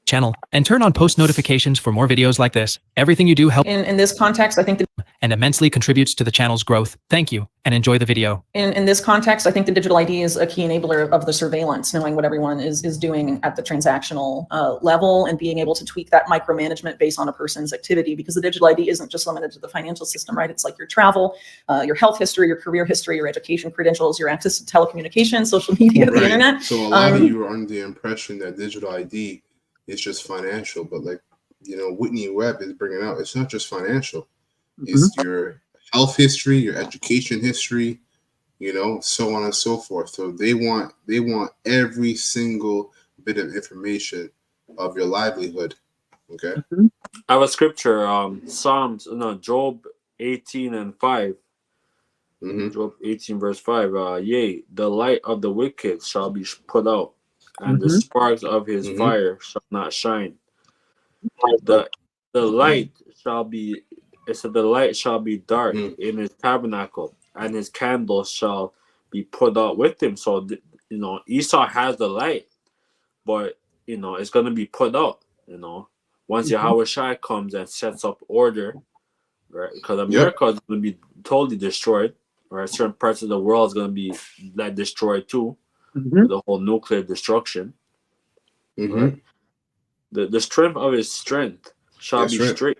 channel, and turn on post notifications for more videos like this. Everything you do helps In this context, I think and immensely contributes to the channel's growth. Thank you, and enjoy the video. in this context, I think the digital ID is a key enabler of the surveillance, knowing what everyone is doing at the transactional level and being able to tweak that micromanagement based on a person's activity, because the digital ID isn't just limited to the financial system, right? It's like your travel, your health history, your career history, your education credentials, your access to telecommunications, social media, the internet. So a lot of you are under the impression that digital ID is just financial, but like, you know, Whitney Webb is bringing out, it's not just financial. It's your health history, your education history, you know, so on and so forth. So they want every single bit of information of your livelihood. Okay. I have a scripture, Job 18:5. Job 18 verse 5. Yea, the light of the wicked shall be put out, and the sparks of his fire shall not shine. The light shall be. It said the light shall be dark in his tabernacle, and his candles shall be put out with him. So you know, Esau has the light, but you know it's gonna be put out. You know, once Yahweh Shai comes and sets up order, right? Because America is gonna be totally destroyed. Right, certain parts of the world is gonna be like destroyed too. The whole nuclear destruction. Right? The strength of his strength shall be straight,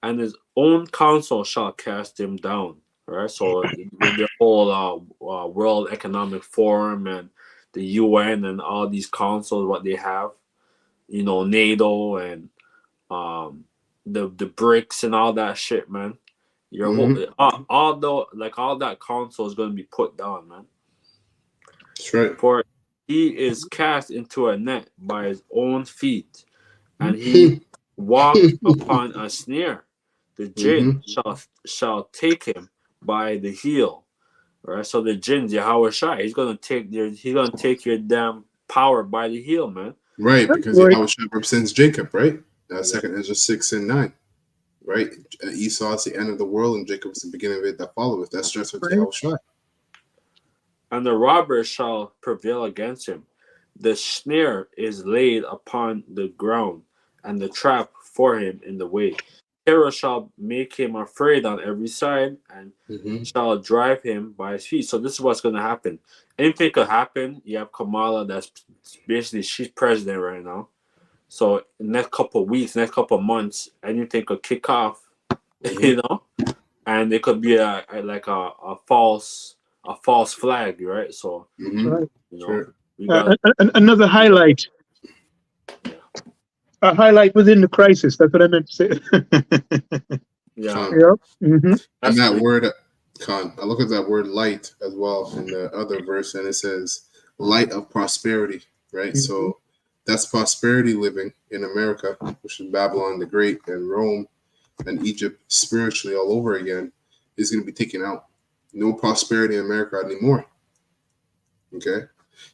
and his own counsel shall cast him down. Right. So with the whole World Economic Forum and the UN and all these councils, what they have, you know, NATO and the BRICS and all that shit, man. Your whole all that council is going to be put down, man. That's right. For he is cast into a net by his own feet, and he walked upon a snare. The jinn shall take him by the heel. Right? So the jinn, Yahweh Shai, he's gonna take your damn power by the heel, man. Right, because Yahweh Shai represents Jacob, right? Second Ezra 6:9. Right? Esau is the end of the world, and Jacob is the beginning of it that followeth. That starts with Yahweh Shai. And the robber shall prevail against him. The snare is laid upon the ground, and the trap for him in the way. Terror shall make him afraid on every side, and shall drive him by his feet. So this is what's going to happen. Anything could happen. You have Kamala, that's basically, she's president right now. So next couple of weeks, next couple of months, anything could kick off, you know, and it could be a false flag, right? So you know, We got Another highlight. A highlight within the crisis. That's what I meant to say. yeah. Yep. Mm-hmm. And that word, Con, I look at that word light as well in the other verse, and it says light of prosperity, right? Mhm. So that's prosperity living in America, which is Babylon the Great and Rome and Egypt spiritually all over again, is going to be taken out. No prosperity in America anymore. Okay?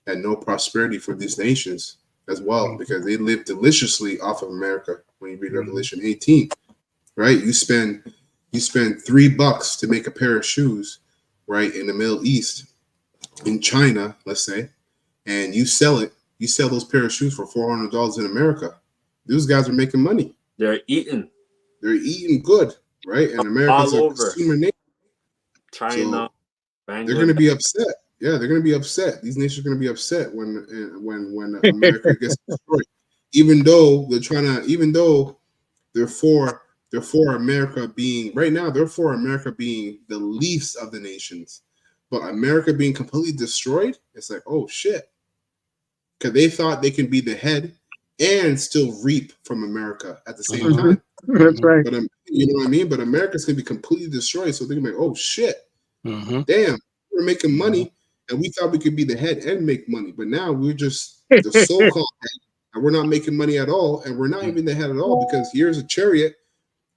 And no prosperity for these nations as well, because they live deliciously off of America when you read Revelation 18. Right? You spend $3 to make a pair of shoes, right, in the Middle East, in China, let's say, and you sell those pair of shoes for $400 in America. Those guys are making money. They're eating Good, right? And America's all a over consumer nation. China, So they're going to Bangladesh. be upset. Yeah, they're going to be upset. These nations are going to be upset when America gets destroyed. Even though they're for America being right now, they're for America being the least of the nations. But America being completely destroyed, it's like, oh shit. Because they thought they can be the head and still reap from America at the same time. That's right. But you know what I mean? But America's gonna be completely destroyed. So they're gonna be like, oh shit. Damn, we're making money and we thought we could be the head and make money. But now we're just the so-called head and we're not making money at all, and we're not even the head at all, because here's a chariot,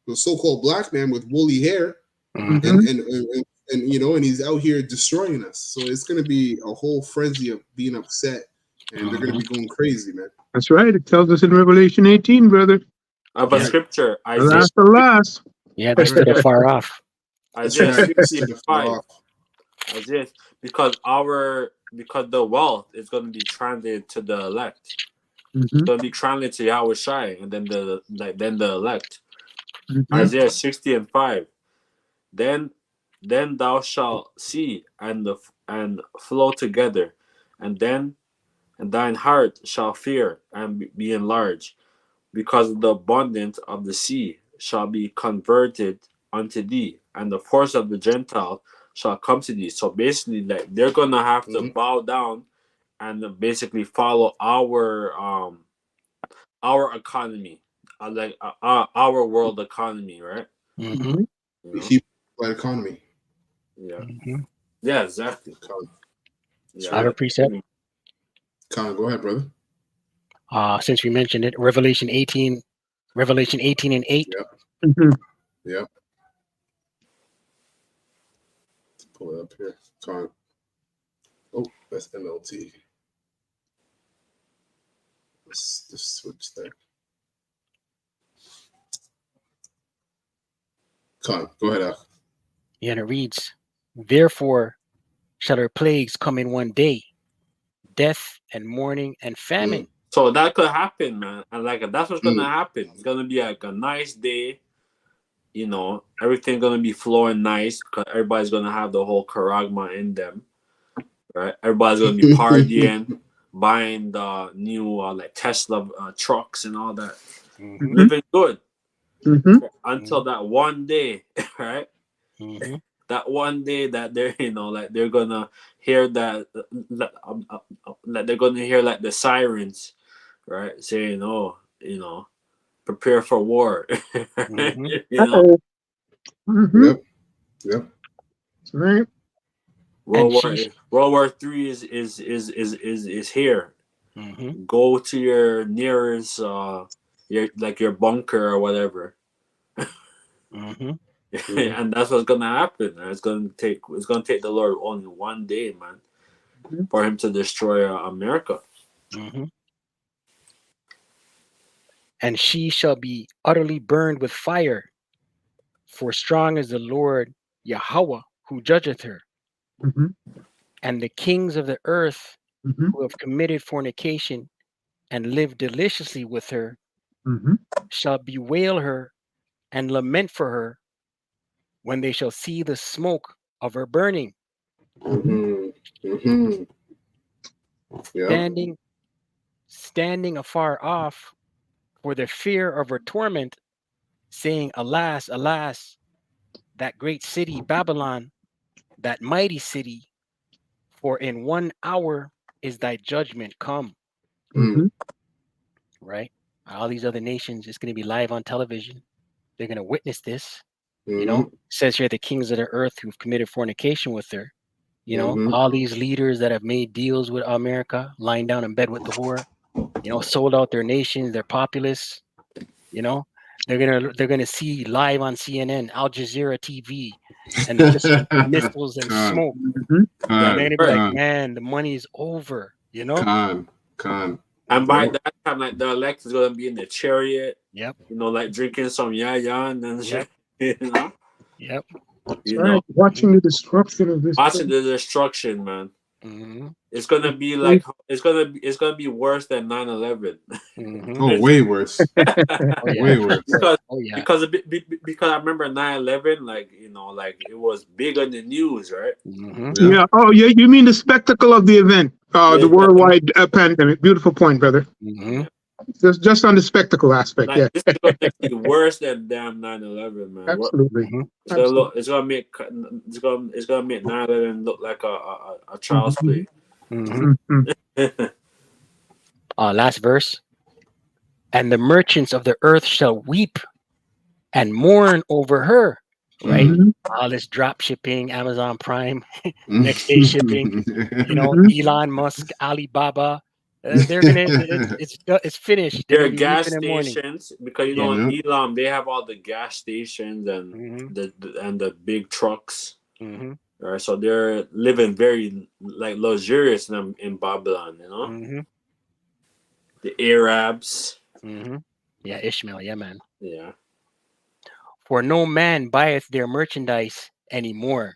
the so-called black man with woolly hair, and you know, and he's out here destroying us. So it's gonna be a whole frenzy of being upset, and they're gonna be going crazy, man. That's right. It tells us in Revelation 18, brother. I have a scripture. Alas. Yeah, they stood afar off. Isaiah Right. 65. Isaiah, because the wealth is going to be translated to the elect. It's going to be translated to Yahweh Shai, and then the elect. Isaiah 60:5. Then thou shalt see and flow together, and thine heart shall fear and be enlarged, because the abundance of the sea shall be converted unto thee, and the force of the Gentile shall come to thee. So basically, like, they're gonna have to bow down and basically follow our economy, our world economy, right? The Hebrew economy. Yeah. Yeah, exactly. I have a precept. Connor, go ahead, brother. Since we mentioned it, Revelation 18 and 8. Yeah. Let's pull it up here. Connor. Oh, that's NLT. Let's just switch that. Connor, go ahead, Al. Yeah, and it reads, therefore shall her plagues come in one day, death and mourning and famine. So that could happen, man. And like that's what's gonna happen. It's gonna be like a nice day. You know, everything's gonna be flowing nice because everybody's gonna have the whole charagma in them, right? Everybody's gonna be partying, buying the new like Tesla trucks and all that, living good until that one day, right? That one day that they're, you know, like they're gonna hear that they're gonna hear like the sirens, right, saying, "Oh, you know, prepare for war." You know? Yep. That's right. World War III is here. Go to your nearest your bunker or whatever. And that's what's gonna happen. It's gonna take the Lord only one day, man, for him to destroy America. And she shall be utterly burned with fire, for strong is the Lord Yahweh who judgeth her. And the kings of the earth who have committed fornication and lived deliciously with her shall bewail her and lament for her when they shall see the smoke of her burning. Standing afar off for the fear of her torment, saying, alas, alas, that great city Babylon, that mighty city, for in 1 hour is thy judgment come, Mhm. right? All these other nations, it's going to be live on television. They're going to witness this. You Mm-hmm. know, it says here the kings of the earth who've committed fornication with her. You know, Mhm. all these leaders that have made deals with America, lying down in bed with the whore. You know, sold out their nations, their populace. You know, they're gonna see live on CNN, Al Jazeera TV, and just missiles and Con, smoke. Mhm. And they're con, gonna be like, con, man, the money's over. You know. con. And by Yep. that time, like the elect is gonna be in the chariot, Yep. you know, like drinking some yayan and shit. Yep. You know, Yep. you All know, right. Watching the destruction of this. watching the destruction, man. Mm-hmm. It's gonna be like it's gonna be worse than 9/11. Mm-hmm. Oh, way worse. Oh yeah. Way worse. because Oh yeah. because I remember 9/11, like you know, like it was big on the news, right? Mm-hmm. Yeah. Yeah. Oh, yeah. You mean the spectacle of the event, Yeah, the worldwide pandemic. Beautiful point, brother. Mm-hmm. Just on the spectacle aspect. like Yeah. this is gonna be worse than damn 9/11, man. Absolutely. Mm-hmm. It's gonna Absolutely. look. It's gonna make 9/11 look like a child's play. Mm-hmm. Mhm. Last verse. And the merchants of the earth shall weep and mourn over her. Right. Mhm. All this drop shipping, Amazon Prime, Mm. next day shipping. You know, Mhm. Elon Musk, Alibaba. They're gonna. It's finished. They're There are gonna be gas weeping and mourning. stations because you Yeah. know in Yeah. Elam they have all the gas stations and Mm-hmm. the big trucks. Mm-hmm. Right, so they're living very like luxurious in Babylon. You know, Mm-hmm. the Arabs. Mm-hmm. Yeah, Ishmael. Yeah, man. Yeah, For no man buyeth their merchandise anymore.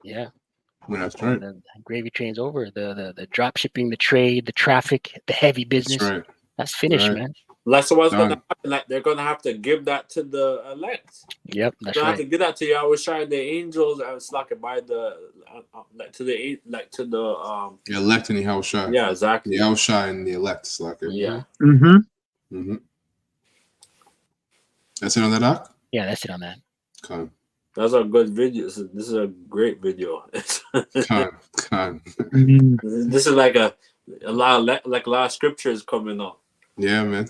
Yeah. That's right. The gravy train's over. The drop shipping, the trade, the traffic, the heavy That's business. right. That's finished, Right. man. like so what's gonna Done. happen? Like they're gonna have to give that to the elect. Yep, They're that's gonna have to right. give that to you. I was trying the angels. I was like by the like to the like to the The elect and the house shy. yeah exactly The house shy and the elect. It's like it. yeah. Mhm. Mm-hmm. That's it on that doc? Yeah, that's it on that. Con. That's a good video. This is a great video. Con. Mhm. This is like a lot of like a lot of scriptures coming up. Yeah, man.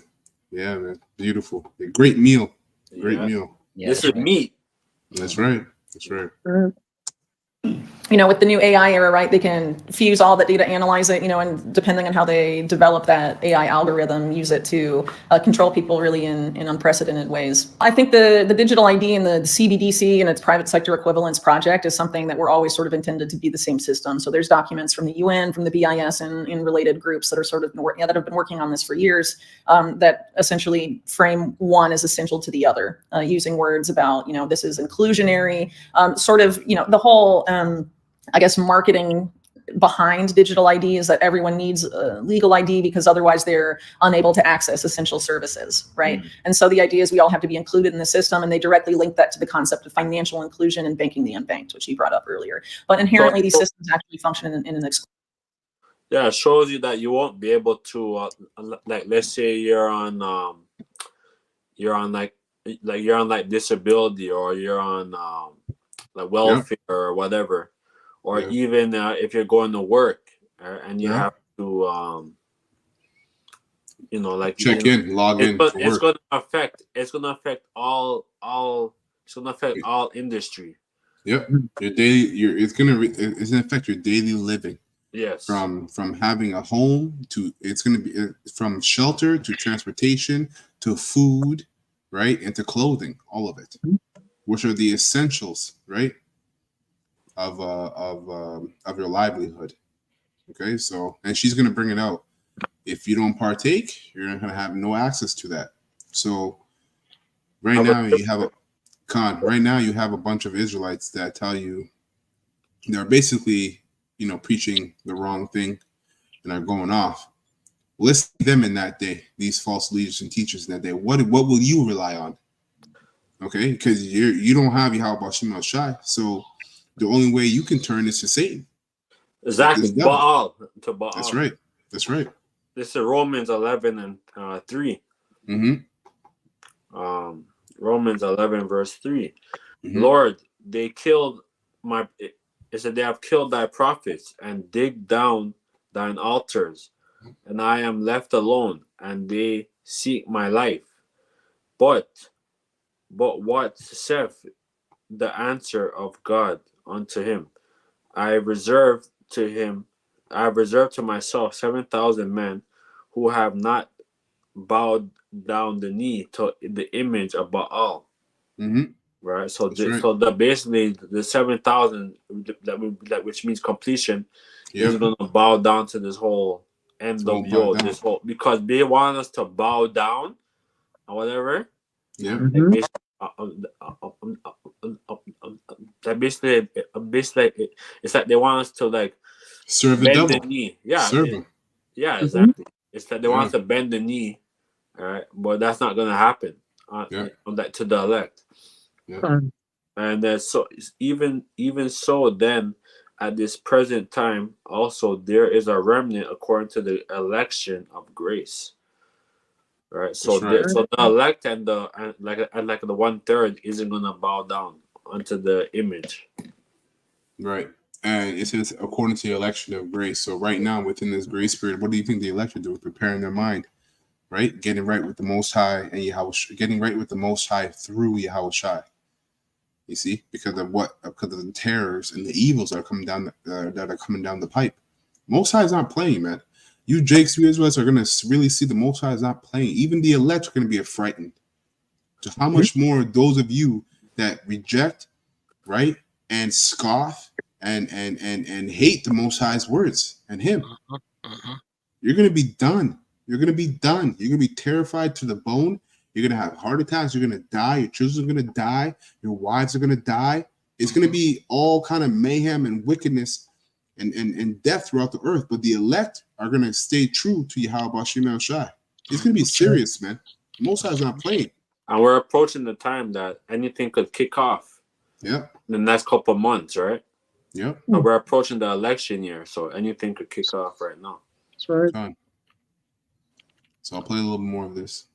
Yeah, man. Beautiful. A great meal. Great Yeah. meal. Yeah, This that's is right. meat. That's right. That's right. You know, with the new AI era, right, they can fuse all that data, analyze it, you know, and depending on how they develop that AI algorithm, use it to control people really in unprecedented ways. I think the digital ID and the CBDC and its private sector equivalence project is something that we're always sort of intended to be the same system. So there's documents from the UN, from the BIS, and in related groups that are sort of that have been working on this for years that essentially frame one as essential to the other, using words about, you know, this is inclusionary, sort of, you know, the whole I guess marketing behind digital ID is that everyone needs a legal ID because otherwise they're unable to access essential services, right? And so the idea is we all have to be included in the system, and they directly link that to the concept of financial inclusion and banking the unbanked, which you brought up earlier. But inherently, these systems actually function in an Yeah, it shows you that you won't be able to like let's say you're on like you're on like disability or you're on like welfare or whatever, or Yeah. even if you're going to work and you Yeah. have to you know like Check you know, in, log in for it's work. going to affect all it's going to affect all industry. Yep. Your daily, it's gonna affect your daily living. Yes. From having a home to it's gonna be from shelter to transportation to food, right, and to clothing, all of it, which are the essentials, right, of your livelihood. Okay, so and she's gonna bring it out. If you don't partake, you're not gonna have no access to that. So right now you have a bunch of Israelites that tell you they're basically, you know, preaching the wrong thing and are going off. List them in that day, these false leaders and teachers in that day. What will you rely on? Okay, because you don't have Yahweh Shema Shai, so the only way you can turn is to Satan. Exactly. This devil. Baal. To Baal. That's right. That's right. This is Romans 11 and 3. Mm-hmm. Romans 11 verse 3. Mm-hmm. Lord, they killed it said they have killed thy prophets and dig down thine altars, and I am left alone, and they seek my life. But what saith the answer of God unto him? I have reserved to myself 7,000 men who have not bowed down the knee to the image of Baal. Mm-hmm. Right. So Right. so the basically the 7,000 which means completion is going to bow down to this whole NWO, this whole, because they want us to bow down or whatever. Yeah. Like basically, it's like they want us to like serve the bend devil. the knee. Yeah. Serve him. Yeah, exactly. It's that they want us to bend the knee. All right, but that's not going to happen on that to the elect. Yeah. And so even so, then at this present time, also there is a remnant according to the election of grace. Right. So so the elect and the like the 1/3 isn't gonna bow down unto the image. Right. And it says according to the election of grace. So right now within this grace period, what do you think the elect are doing? Preparing their mind, right? Getting right with the Most High and Yahweh, getting right with the Most High through Yahweh Shai. You see, because of the terrors and the evils that are coming down the pipe. Most High is not playing, man. You Jakes, you Israelites are gonna really see the Most High is not playing. Even the elect are gonna be frightened. So how much more those of you that reject, right, and scoff and hate the Most High's words and Him, you're gonna be done. You're gonna be done. You're gonna be terrified to the bone. You're gonna have heart attacks. You're gonna die. Your children are gonna die. Your wives are gonna die. It's gonna be all kind of mayhem and wickedness and death throughout the earth. But the elect are gonna stay true to Yahweh Bashim El Shai. It's gonna be serious, man. Most High is not playing. And we're approaching the time that anything could kick off. Yep. In the next couple of months, right? Yep. So we're approaching the election year, so anything could kick off right now. That's right. So I'll play a little more of this.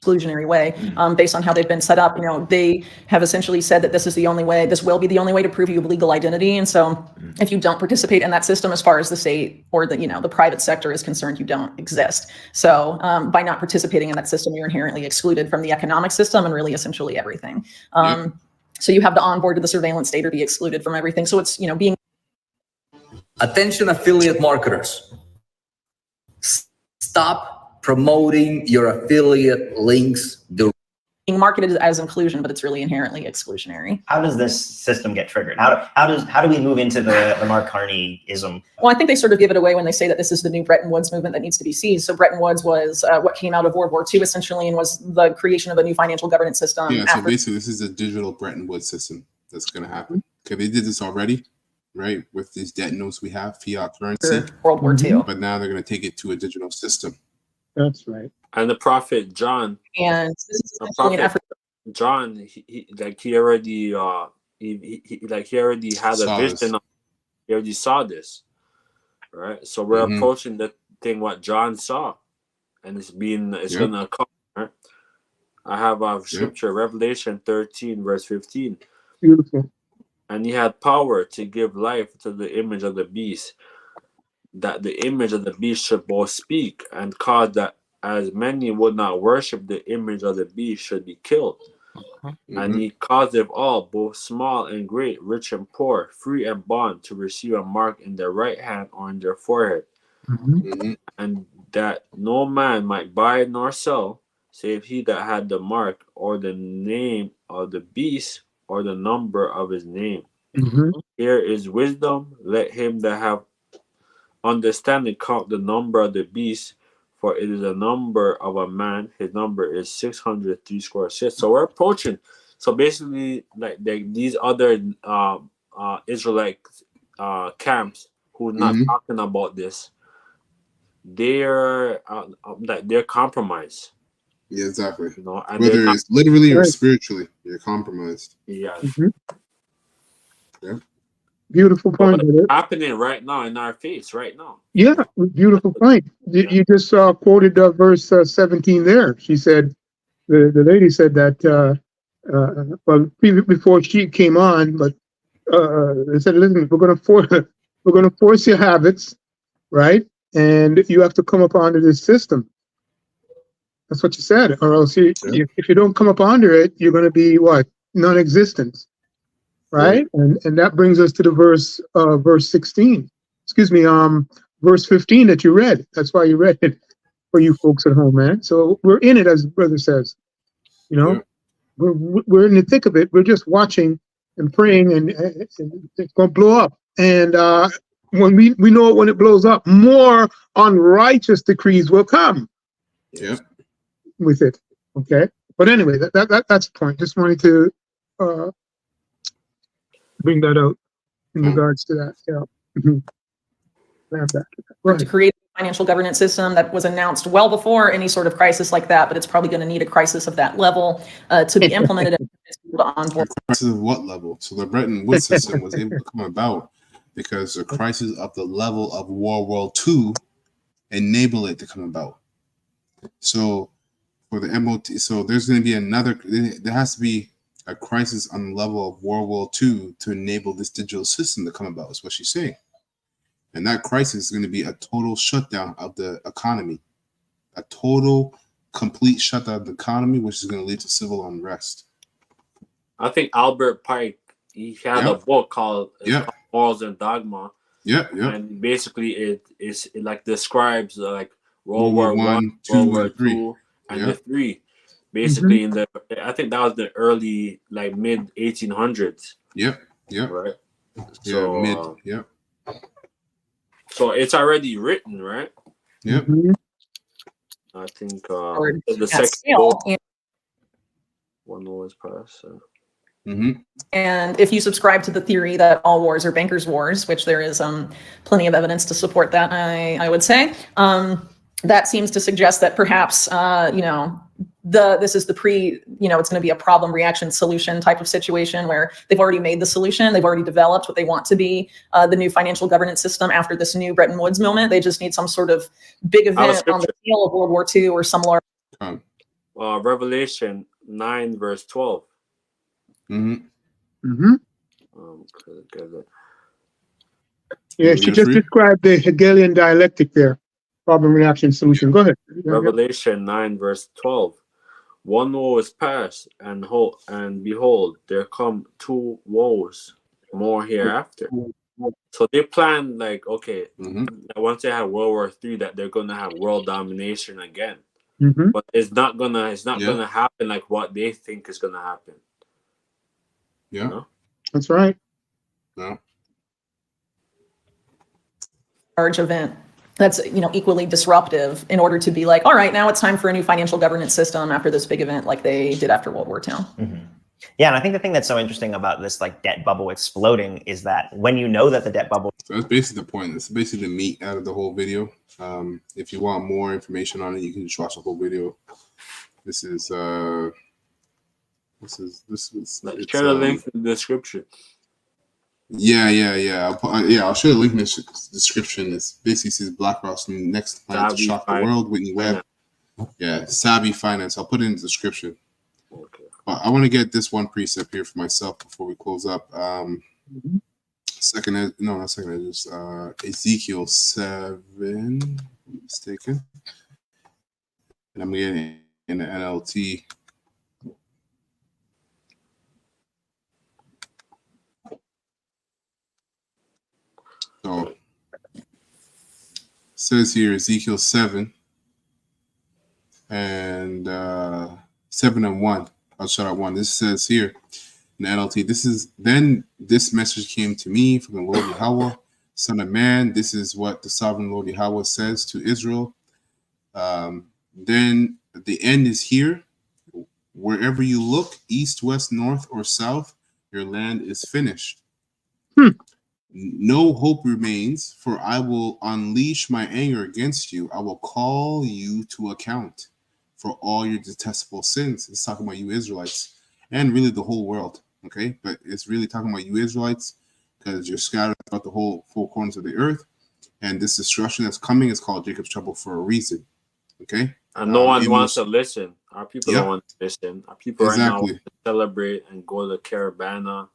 Exclusionary way, based on how they've been set up. You know, they have essentially said that this is the only way, this will be the only way to prove you of legal identity. And so if you don't participate in that system, as far as the state or the, the private sector is concerned, you don't exist. So by not participating in that system, you're inherently excluded from the economic system and really essentially everything. So you have to onboard to the surveillance state or be excluded from everything. So it's, being. Attention affiliate marketers. Stop promoting your affiliate links. Being marketed as inclusion, but it's really inherently exclusionary. How does this system get triggered? How do we move into the Mark Carney-ism? Well, I think they sort of give it away when they say that this is the new Bretton Woods movement that needs to be seized. So Bretton Woods was what came out of World War II essentially, and was the creation of a new financial governance system. Yeah, so basically this is a digital Bretton Woods system that's going to happen. Okay, they did this already, right? With these debt notes we have, fiat currency. World War II. But now they're going to take it to a digital system. That's right. And the prophet John, and this is essentially an effort. John, he already had a vision. He already saw this, right? So we're approaching the thing what John saw, and it's gonna come. Right? I have a scripture, Revelation 13, verse 15. Beautiful. And he had power to give life to the image of the beast, that the image of the beast should both speak, and cause that as many would not worship the image of the beast should be killed. And he causeth all, both small and great, rich and poor, free and bond, to receive a mark in their right hand or in their forehead, and that no man might buy nor sell, save he that had the mark, or the name of the beast, or the number of his name. Here is wisdom. Let him that have understanding count the number of the beast, for it is a number of a man. His number is 603 square. So we're approaching. So basically, like these other Israelite camps who are not talking about this, they're compromised. Yeah, exactly. And whether it's literally or spiritually, you're compromised. Yeah. Yeah. Beautiful point. It's happening right now in our face, right now. Yeah, beautiful point. You just quoted verse 17 there. She said, the lady said that, well, before she came on, but they said, listen, we're going to force your habits. right? And you have to come up under this system. That's what you said, or else if you don't come up under it, you're going to be what? Non-existent, right? And that brings us to the verse 16. Excuse me, verse 15 that you read. That's why you read it for you folks at home, man. So we're in it, as the brother says. You know, we're in the thick of it. We're just watching and praying, and it's going to blow up. And when we know it, when it blows up, more unrighteous decrees will come. Yep. With it, okay. But anyway, that's the point. Just wanted to bring that out in regards to that. Yeah. To create a financial governance system that was announced well before any sort of crisis like that, but it's probably going to need a crisis of that level to be implemented and on board. A crisis of what level? So the Bretton Woods system was able to come about because the crisis of the level of World War II enabled it to come about. So for the MOT, so there's going to be there has to be a crisis on the level of World War II to enable this digital system to come about, is what she's saying. And that crisis is going to be a total shutdown of the economy, a total, complete shutdown of the economy, which is going to lead to civil unrest. I think Albert Pike, he had a book called Morals and Dogma. And basically it like describes like World War One, World War II, and the three. Basically I think that was the early, like mid 1800s. Right. So, so it's already written, right? I think the second book, one was passed. And if you subscribe to the theory that all wars are bankers' wars, which there is plenty of evidence to support that, I would say, that seems to suggest that perhaps this is the it's going to be a problem reaction solution type of situation where they've already made the solution, they've already developed what they want to be the new financial governance system after this new Bretton Woods moment. They just need some sort of big event on the scale of World War II or similar. Revelation 9 verse 12. Yeah, she just described the Hegelian dialectic there. Problem reaction solution. Go ahead. Revelation 9 verse 12. One woe is past, and behold, there come two woes more hereafter. So they plan, like, okay, once they have World War III, that they're gonna have world domination again. But it's not gonna happen like what they think is gonna happen. That's right. Large event that's equally disruptive in order to be like, all right, now it's time for a new financial governance system after this big event like they did after World War II. Yeah, and I think the thing that's so interesting about this like debt bubble exploding is that when you know that the debt bubble. So that's basically the point. It's basically the meat out of the whole video. If you want more information on it, you can just watch the whole video. This was share the link in the description. I'll share the link in the description. It's basically says BlackRock's next plan to shock the world. Whitney Webb. Yeah, Savvy Finance. I'll put it in the description. Okay. But I want to get this one precept here for myself before we close up. Ezekiel 7. Mistaken. And I'm getting in the NLT. So it says here Ezekiel 7 and 7 and 1. I'll start at 1. This says here in the NLT, then this message came to me from the Lord Yahweh, Son of man. This is what the sovereign Lord Yahweh says to Israel. Then the end is here. Wherever you look, east, west, north, or south, your land is finished. No hope remains, for I will unleash my anger against you. I will call you to account for all your detestable sins. It's talking about you Israelites and really the whole world, okay? But it's really talking about you Israelites because you're scattered throughout the whole four corners of the earth. And this destruction that's coming is called Jacob's trouble for a reason, okay? And no one wants to listen. Our people don't want to listen. Our people right now want to celebrate and go to Caravana.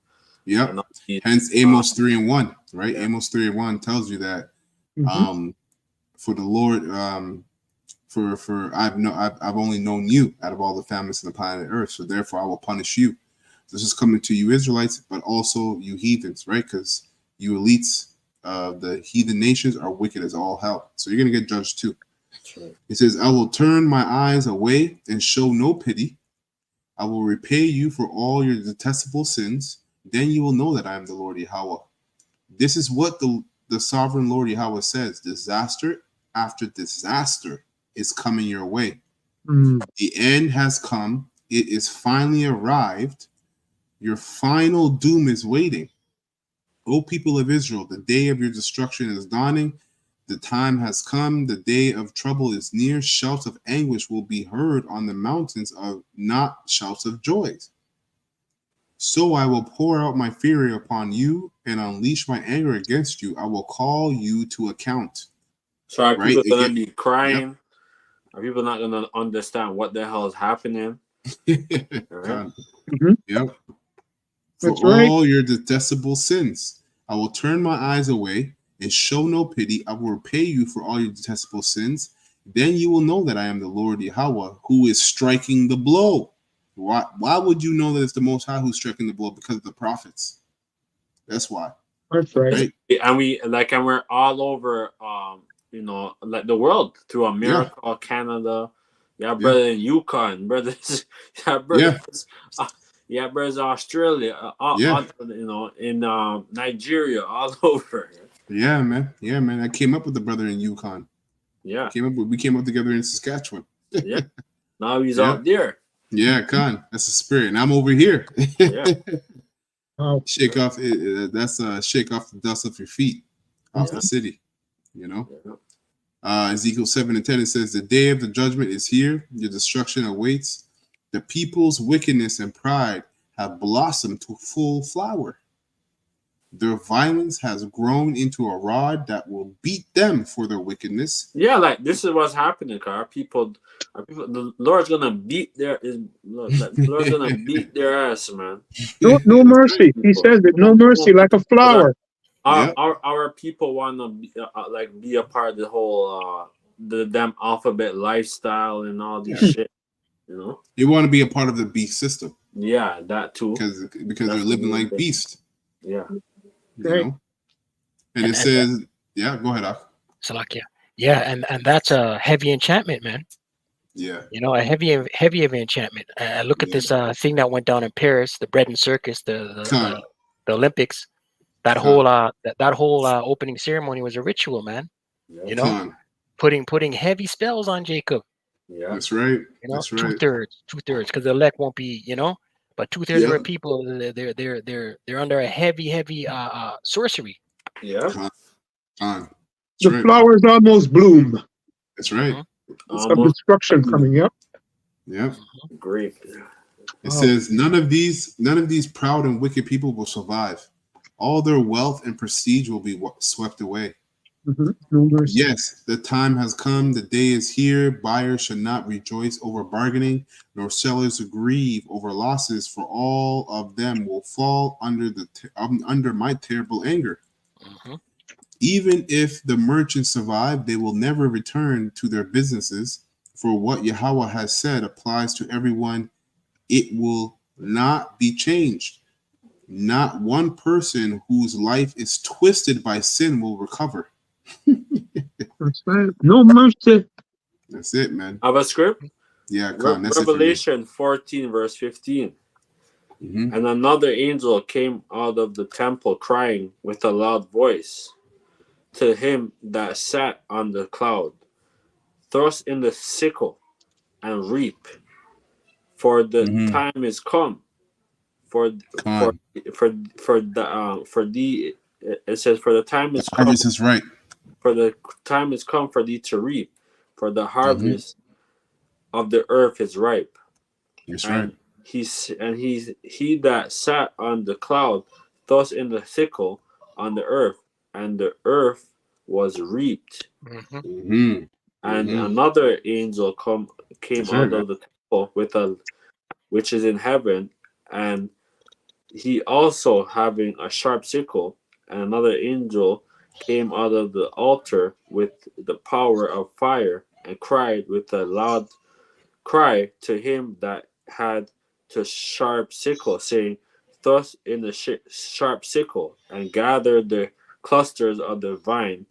Hence Amos 3 and 1, right? Amos 3 and 1 tells you that For the Lord, for I've only known you out of all the families on the planet Earth, so therefore I will punish you. This is coming to you Israelites, but also you heathens, right? Because you elites of the heathen nations are wicked as all hell. So you're gonna get judged too. Right. It says, I will turn my eyes away and show no pity. I will repay you for all your detestable sins. Then you will know that I am the Lord Yahweh. This is what the sovereign Lord Yahweh says. Disaster after disaster is coming your way. The end has come. It is finally arrived. Your final doom is waiting. O people of Israel, the day of your destruction is dawning. The time has come. The day of trouble is near. Shouts of anguish will be heard on the mountains, of not shouts of joy. So I will pour out my fury upon you and unleash my anger against you. I will call you to account. So are Right? people gonna Again, be crying? Are people not gonna understand what the hell is happening? yep. Right? Yep. For That's right. all your detestable sins, I will turn my eyes away and show no pity. I will repay you for all your detestable sins. Then you will know that I am the Lord Yahweh, who is striking the blow. Why would you know that it's the Most High who's striking the blow? Because of the prophets. That's why. That's right. Right? And we're all over like the world, through America, Canada, brother in Yukon, brothers, brothers, brothers in Australia, in Nigeria, all over. Yeah, man. Yeah, man. I came up with the brother in Yukon. Yeah. We came up together in Saskatchewan. Yeah. Now he's out there. Yeah, Khan. That's the spirit. And I'm over here. Yeah. Shake off that's shake off the dust off your feet off the city, you know. Ezekiel 7:10, it says, the day of the judgment is here, your destruction awaits. The people's wickedness and pride have blossomed to full flower. Their violence has grown into a rod that will beat them for their wickedness. Yeah, like this is what's happening, car. People, the Lord's gonna beat the Lord's gonna beat their ass, man. No mercy. He says it. No mercy, like a flower. Our people want to be a part of the whole the damn alphabet lifestyle and all this shit, you know. They want to be a part of the beast system. Yeah, that too. Because they're living like beast. Yeah. You know? And it says, go ahead, Ak. Salakia. Yeah, and that's a heavy enchantment, man. Yeah. You know, a heavy enchantment. Look at this thing that went down in Paris, the bread and circus, the Olympics. That whole opening ceremony was a ritual, man. You know, putting heavy spells on Jacob. Yeah, that's right. You know, that's right. 2/3, because the elect won't be, you know, but 2/3 of our people, they're under a heavy sorcery. Yeah. The flowers almost bloom. That's right. Some destruction coming up. Yeah. Great. It says none of these proud and wicked people will survive. All their wealth and prestige will be swept away. Yes, the time has come. The day is here. Buyers should not rejoice over bargaining, nor sellers grieve over losses, for all of them will fall under my terrible anger. Even if the merchants survive, they will never return to their businesses, for what Yahweh has said applies to everyone. It will not be changed. Not one person whose life is twisted by sin will recover. That's right. No mercy. That's it, man. Have a script? Yeah, that's Revelation 14, verse 15. And another angel came out of the temple crying with a loud voice to him that sat on the cloud, thrust in the sickle and reap, for the time is come. It says, for the time is come. Harvest is right. For the time is come for thee to reap, for the harvest of the earth is ripe. That's right. He that sat on the cloud thrust in the sickle on the earth, and the earth was reaped. And another angel came out of the temple which is in heaven, and he also having a sharp sickle, and another angel came out of the altar with the power of fire, and cried with a loud cry to him that had the sharp sickle, saying, "Thrust in the sharp sickle, and gather the clusters of the vine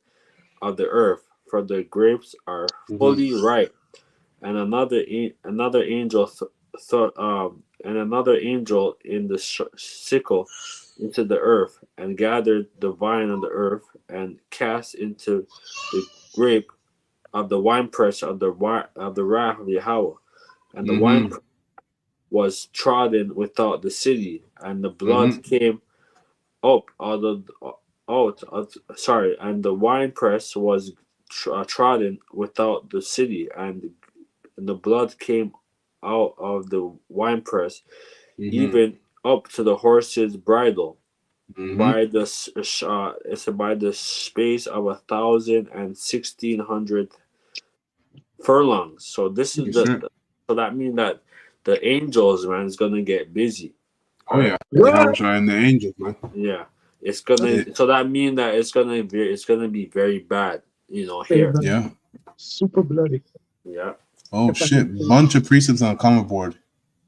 of the earth, for the grapes are fully ripe." And another angel and another angel in the sickle into the earth, and gathered the vine of the earth, and cast into the grape of the winepress of the wrath of Yahweh. And the wine was trodden without the city, and the blood came up out of and the winepress was trodden without the city, and the blood came out of the winepress, even up to the horse's bridle, by the by the space of 1,1600 furlongs. So this is so that means that the angels, man, is gonna get busy. Oh yeah, Yahweh and the angels, man. Yeah, it's gonna. So that means that it's gonna be very bad, here. Yeah. Super bloody. Yeah. Oh shit! Bunch of precepts on the comment board.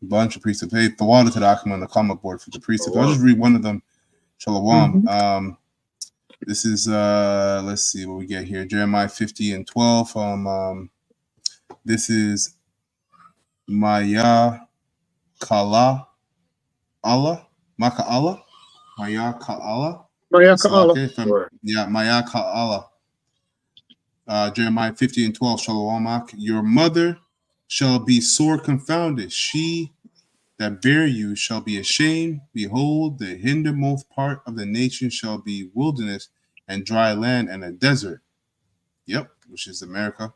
Bunch of precepts. Hey, the water to the Akim on the comment board for the precepts. I'll just read one of them. Shalom. This is let's see what we get here. Jeremiah 50:12. This is Maya Kala Allah. Maka Allah. Maya Ka'ala. Maya Ka'ala. Yeah, Maya Ka'ala. Jeremiah 50:12. Shalom. Your mother shall be sore confounded. She that bear you shall be ashamed. Behold, the hindermost part of the nation shall be wilderness and dry land and a desert. Yep, which is America.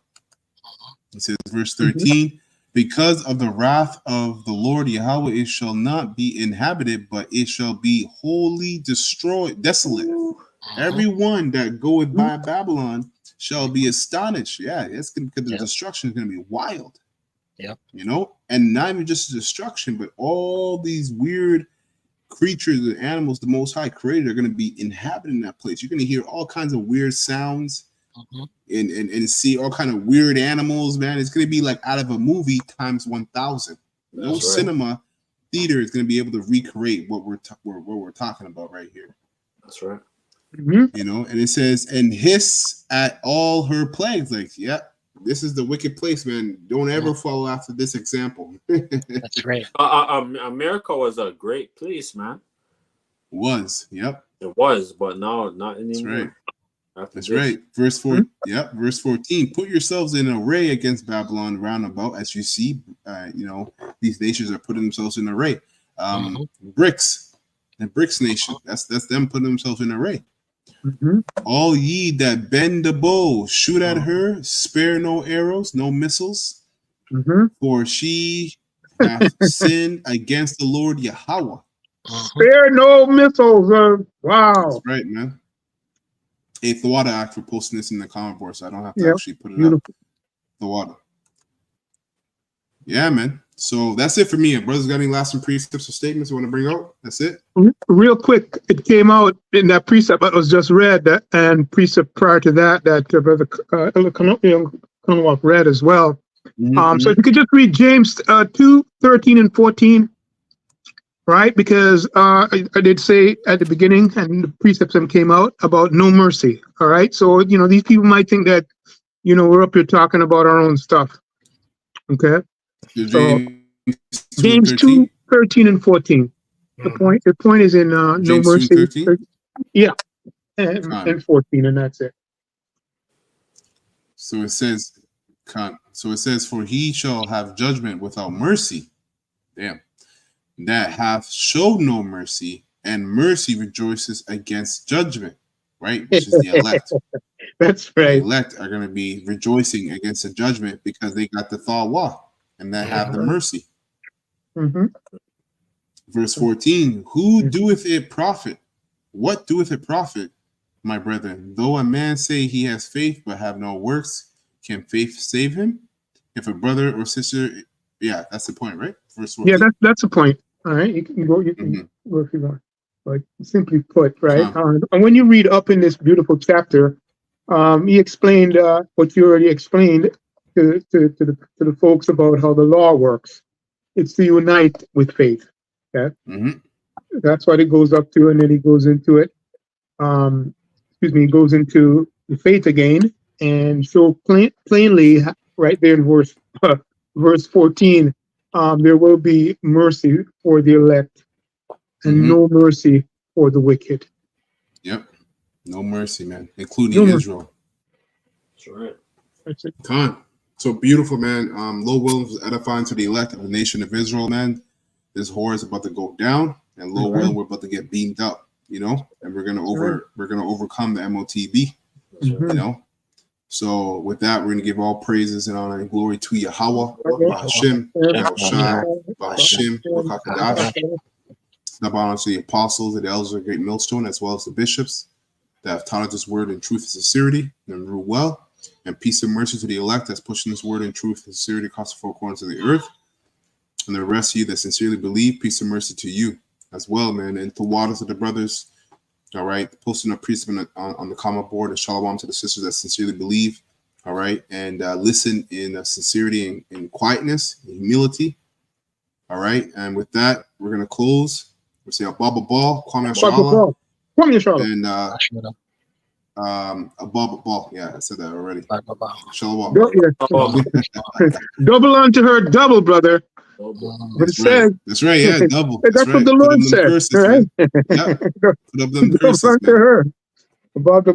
It says, verse 13, because of the wrath of the Lord Yahweh, it shall not be inhabited, but it shall be wholly destroyed, desolate. Everyone that goeth by Babylon shall be astonished. Yeah, it's gonna, because the destruction is going to be wild. Yep. And not even just destruction, but all these weird creatures and animals the Most High created are going to be inhabiting that place. You're going to hear all kinds of weird sounds and see all kind of weird animals, man. It's going to be like out of a movie times 1,000. No cinema theater is going to be able to recreate what we're talking about right here. That's right. And it says, and hiss at all her plagues. Like, this is the wicked place, man. Don't ever follow after this example. That's right. America was a great place, man. Yep. It was, but now not anymore. That's right. That's right. Verse 4. Yep. Verse 14. Put yourselves in array against Babylon round about, as you see. These nations are putting themselves in array. BRICS, the BRICS nation. That's them putting themselves in array. All ye that bend the bow, shoot at her, spare no arrows, no missiles, for she hath sinned against the Lord Yahweh. Spare no missiles. Wow. That's right, man. Hey, Thawada Act for posting this in the comment board, so I don't have to actually put it up. Thawada. Yeah, man. So that's it for me. Brothers got any last precepts or statements you want to bring out? That's it. Real quick, it came out in that precept that was just read, and precept prior to that Brother Conowalk read as well. So if you could just read James 2:13 and 14, right? Because I did say at the beginning, and the precepts came out about no mercy. All right. So these people might think that we're up here talking about our own stuff. Okay. So James 2:13 and 14. The point is in no mercy. Yeah, and 14, and that's it. So it says, for he shall have judgment without mercy. Damn. That hath showed no mercy, and mercy rejoices against judgment. Right, which is the elect. That's right. The elect are going to be rejoicing against the judgment because they got the thawa, and that have the mercy. Verse 14, who doeth it profit? What doeth it profit, my brethren? Though a man say he has faith but have no works, can faith save him? If a brother or sister, that's the point, right? Verse 14. Yeah, that's the point. All right, you can go if you want. But simply put, right? And when you read up in this beautiful chapter, he explained what you already explained to the folks about how the law works. It's to unite with faith. Okay? That's what it goes up to, and then he goes into it. He goes into the faith again, and so plainly, right there in verse 14, there will be mercy for the elect, and no mercy for the wicked. Yep, no mercy, man, including Israel. That's right. That's it. So beautiful, man. Lord willing, was edifying to the elect of the nation of Israel, man. This whore is about to go down, and Lord willing, we're about to get beamed up, you know, and we're gonna overcome the MOTB, you know. So with that, we're gonna give all praises and honor and glory to Yahweh, Bahashim, Yahushai, Bahashim, Wakakadash. Now honor to the apostles and the elders of the great millstone, as well as the bishops that have taught us this word in truth and sincerity and rule well. And peace and mercy to the elect that's pushing this word in truth and sincerity across the four corners of the earth. And the rest of you that sincerely believe, peace and mercy to you as well, man. And to waters of the brothers, all right, posting a precept on the comment board, and shalom to the sisters that sincerely believe, all right, and listen in sincerity and quietness and humility, all right. And with that, we're going to close. We'll say Abba Ball, Kwame Shala, and Abba Ball. Yeah, I said that already. Shalom. Double unto her, double, brother. That's right. That's right. Yeah, double. That's right. what the Lord said. Curses, right? Yeah. Put up them Double curses, unto man. her. Above the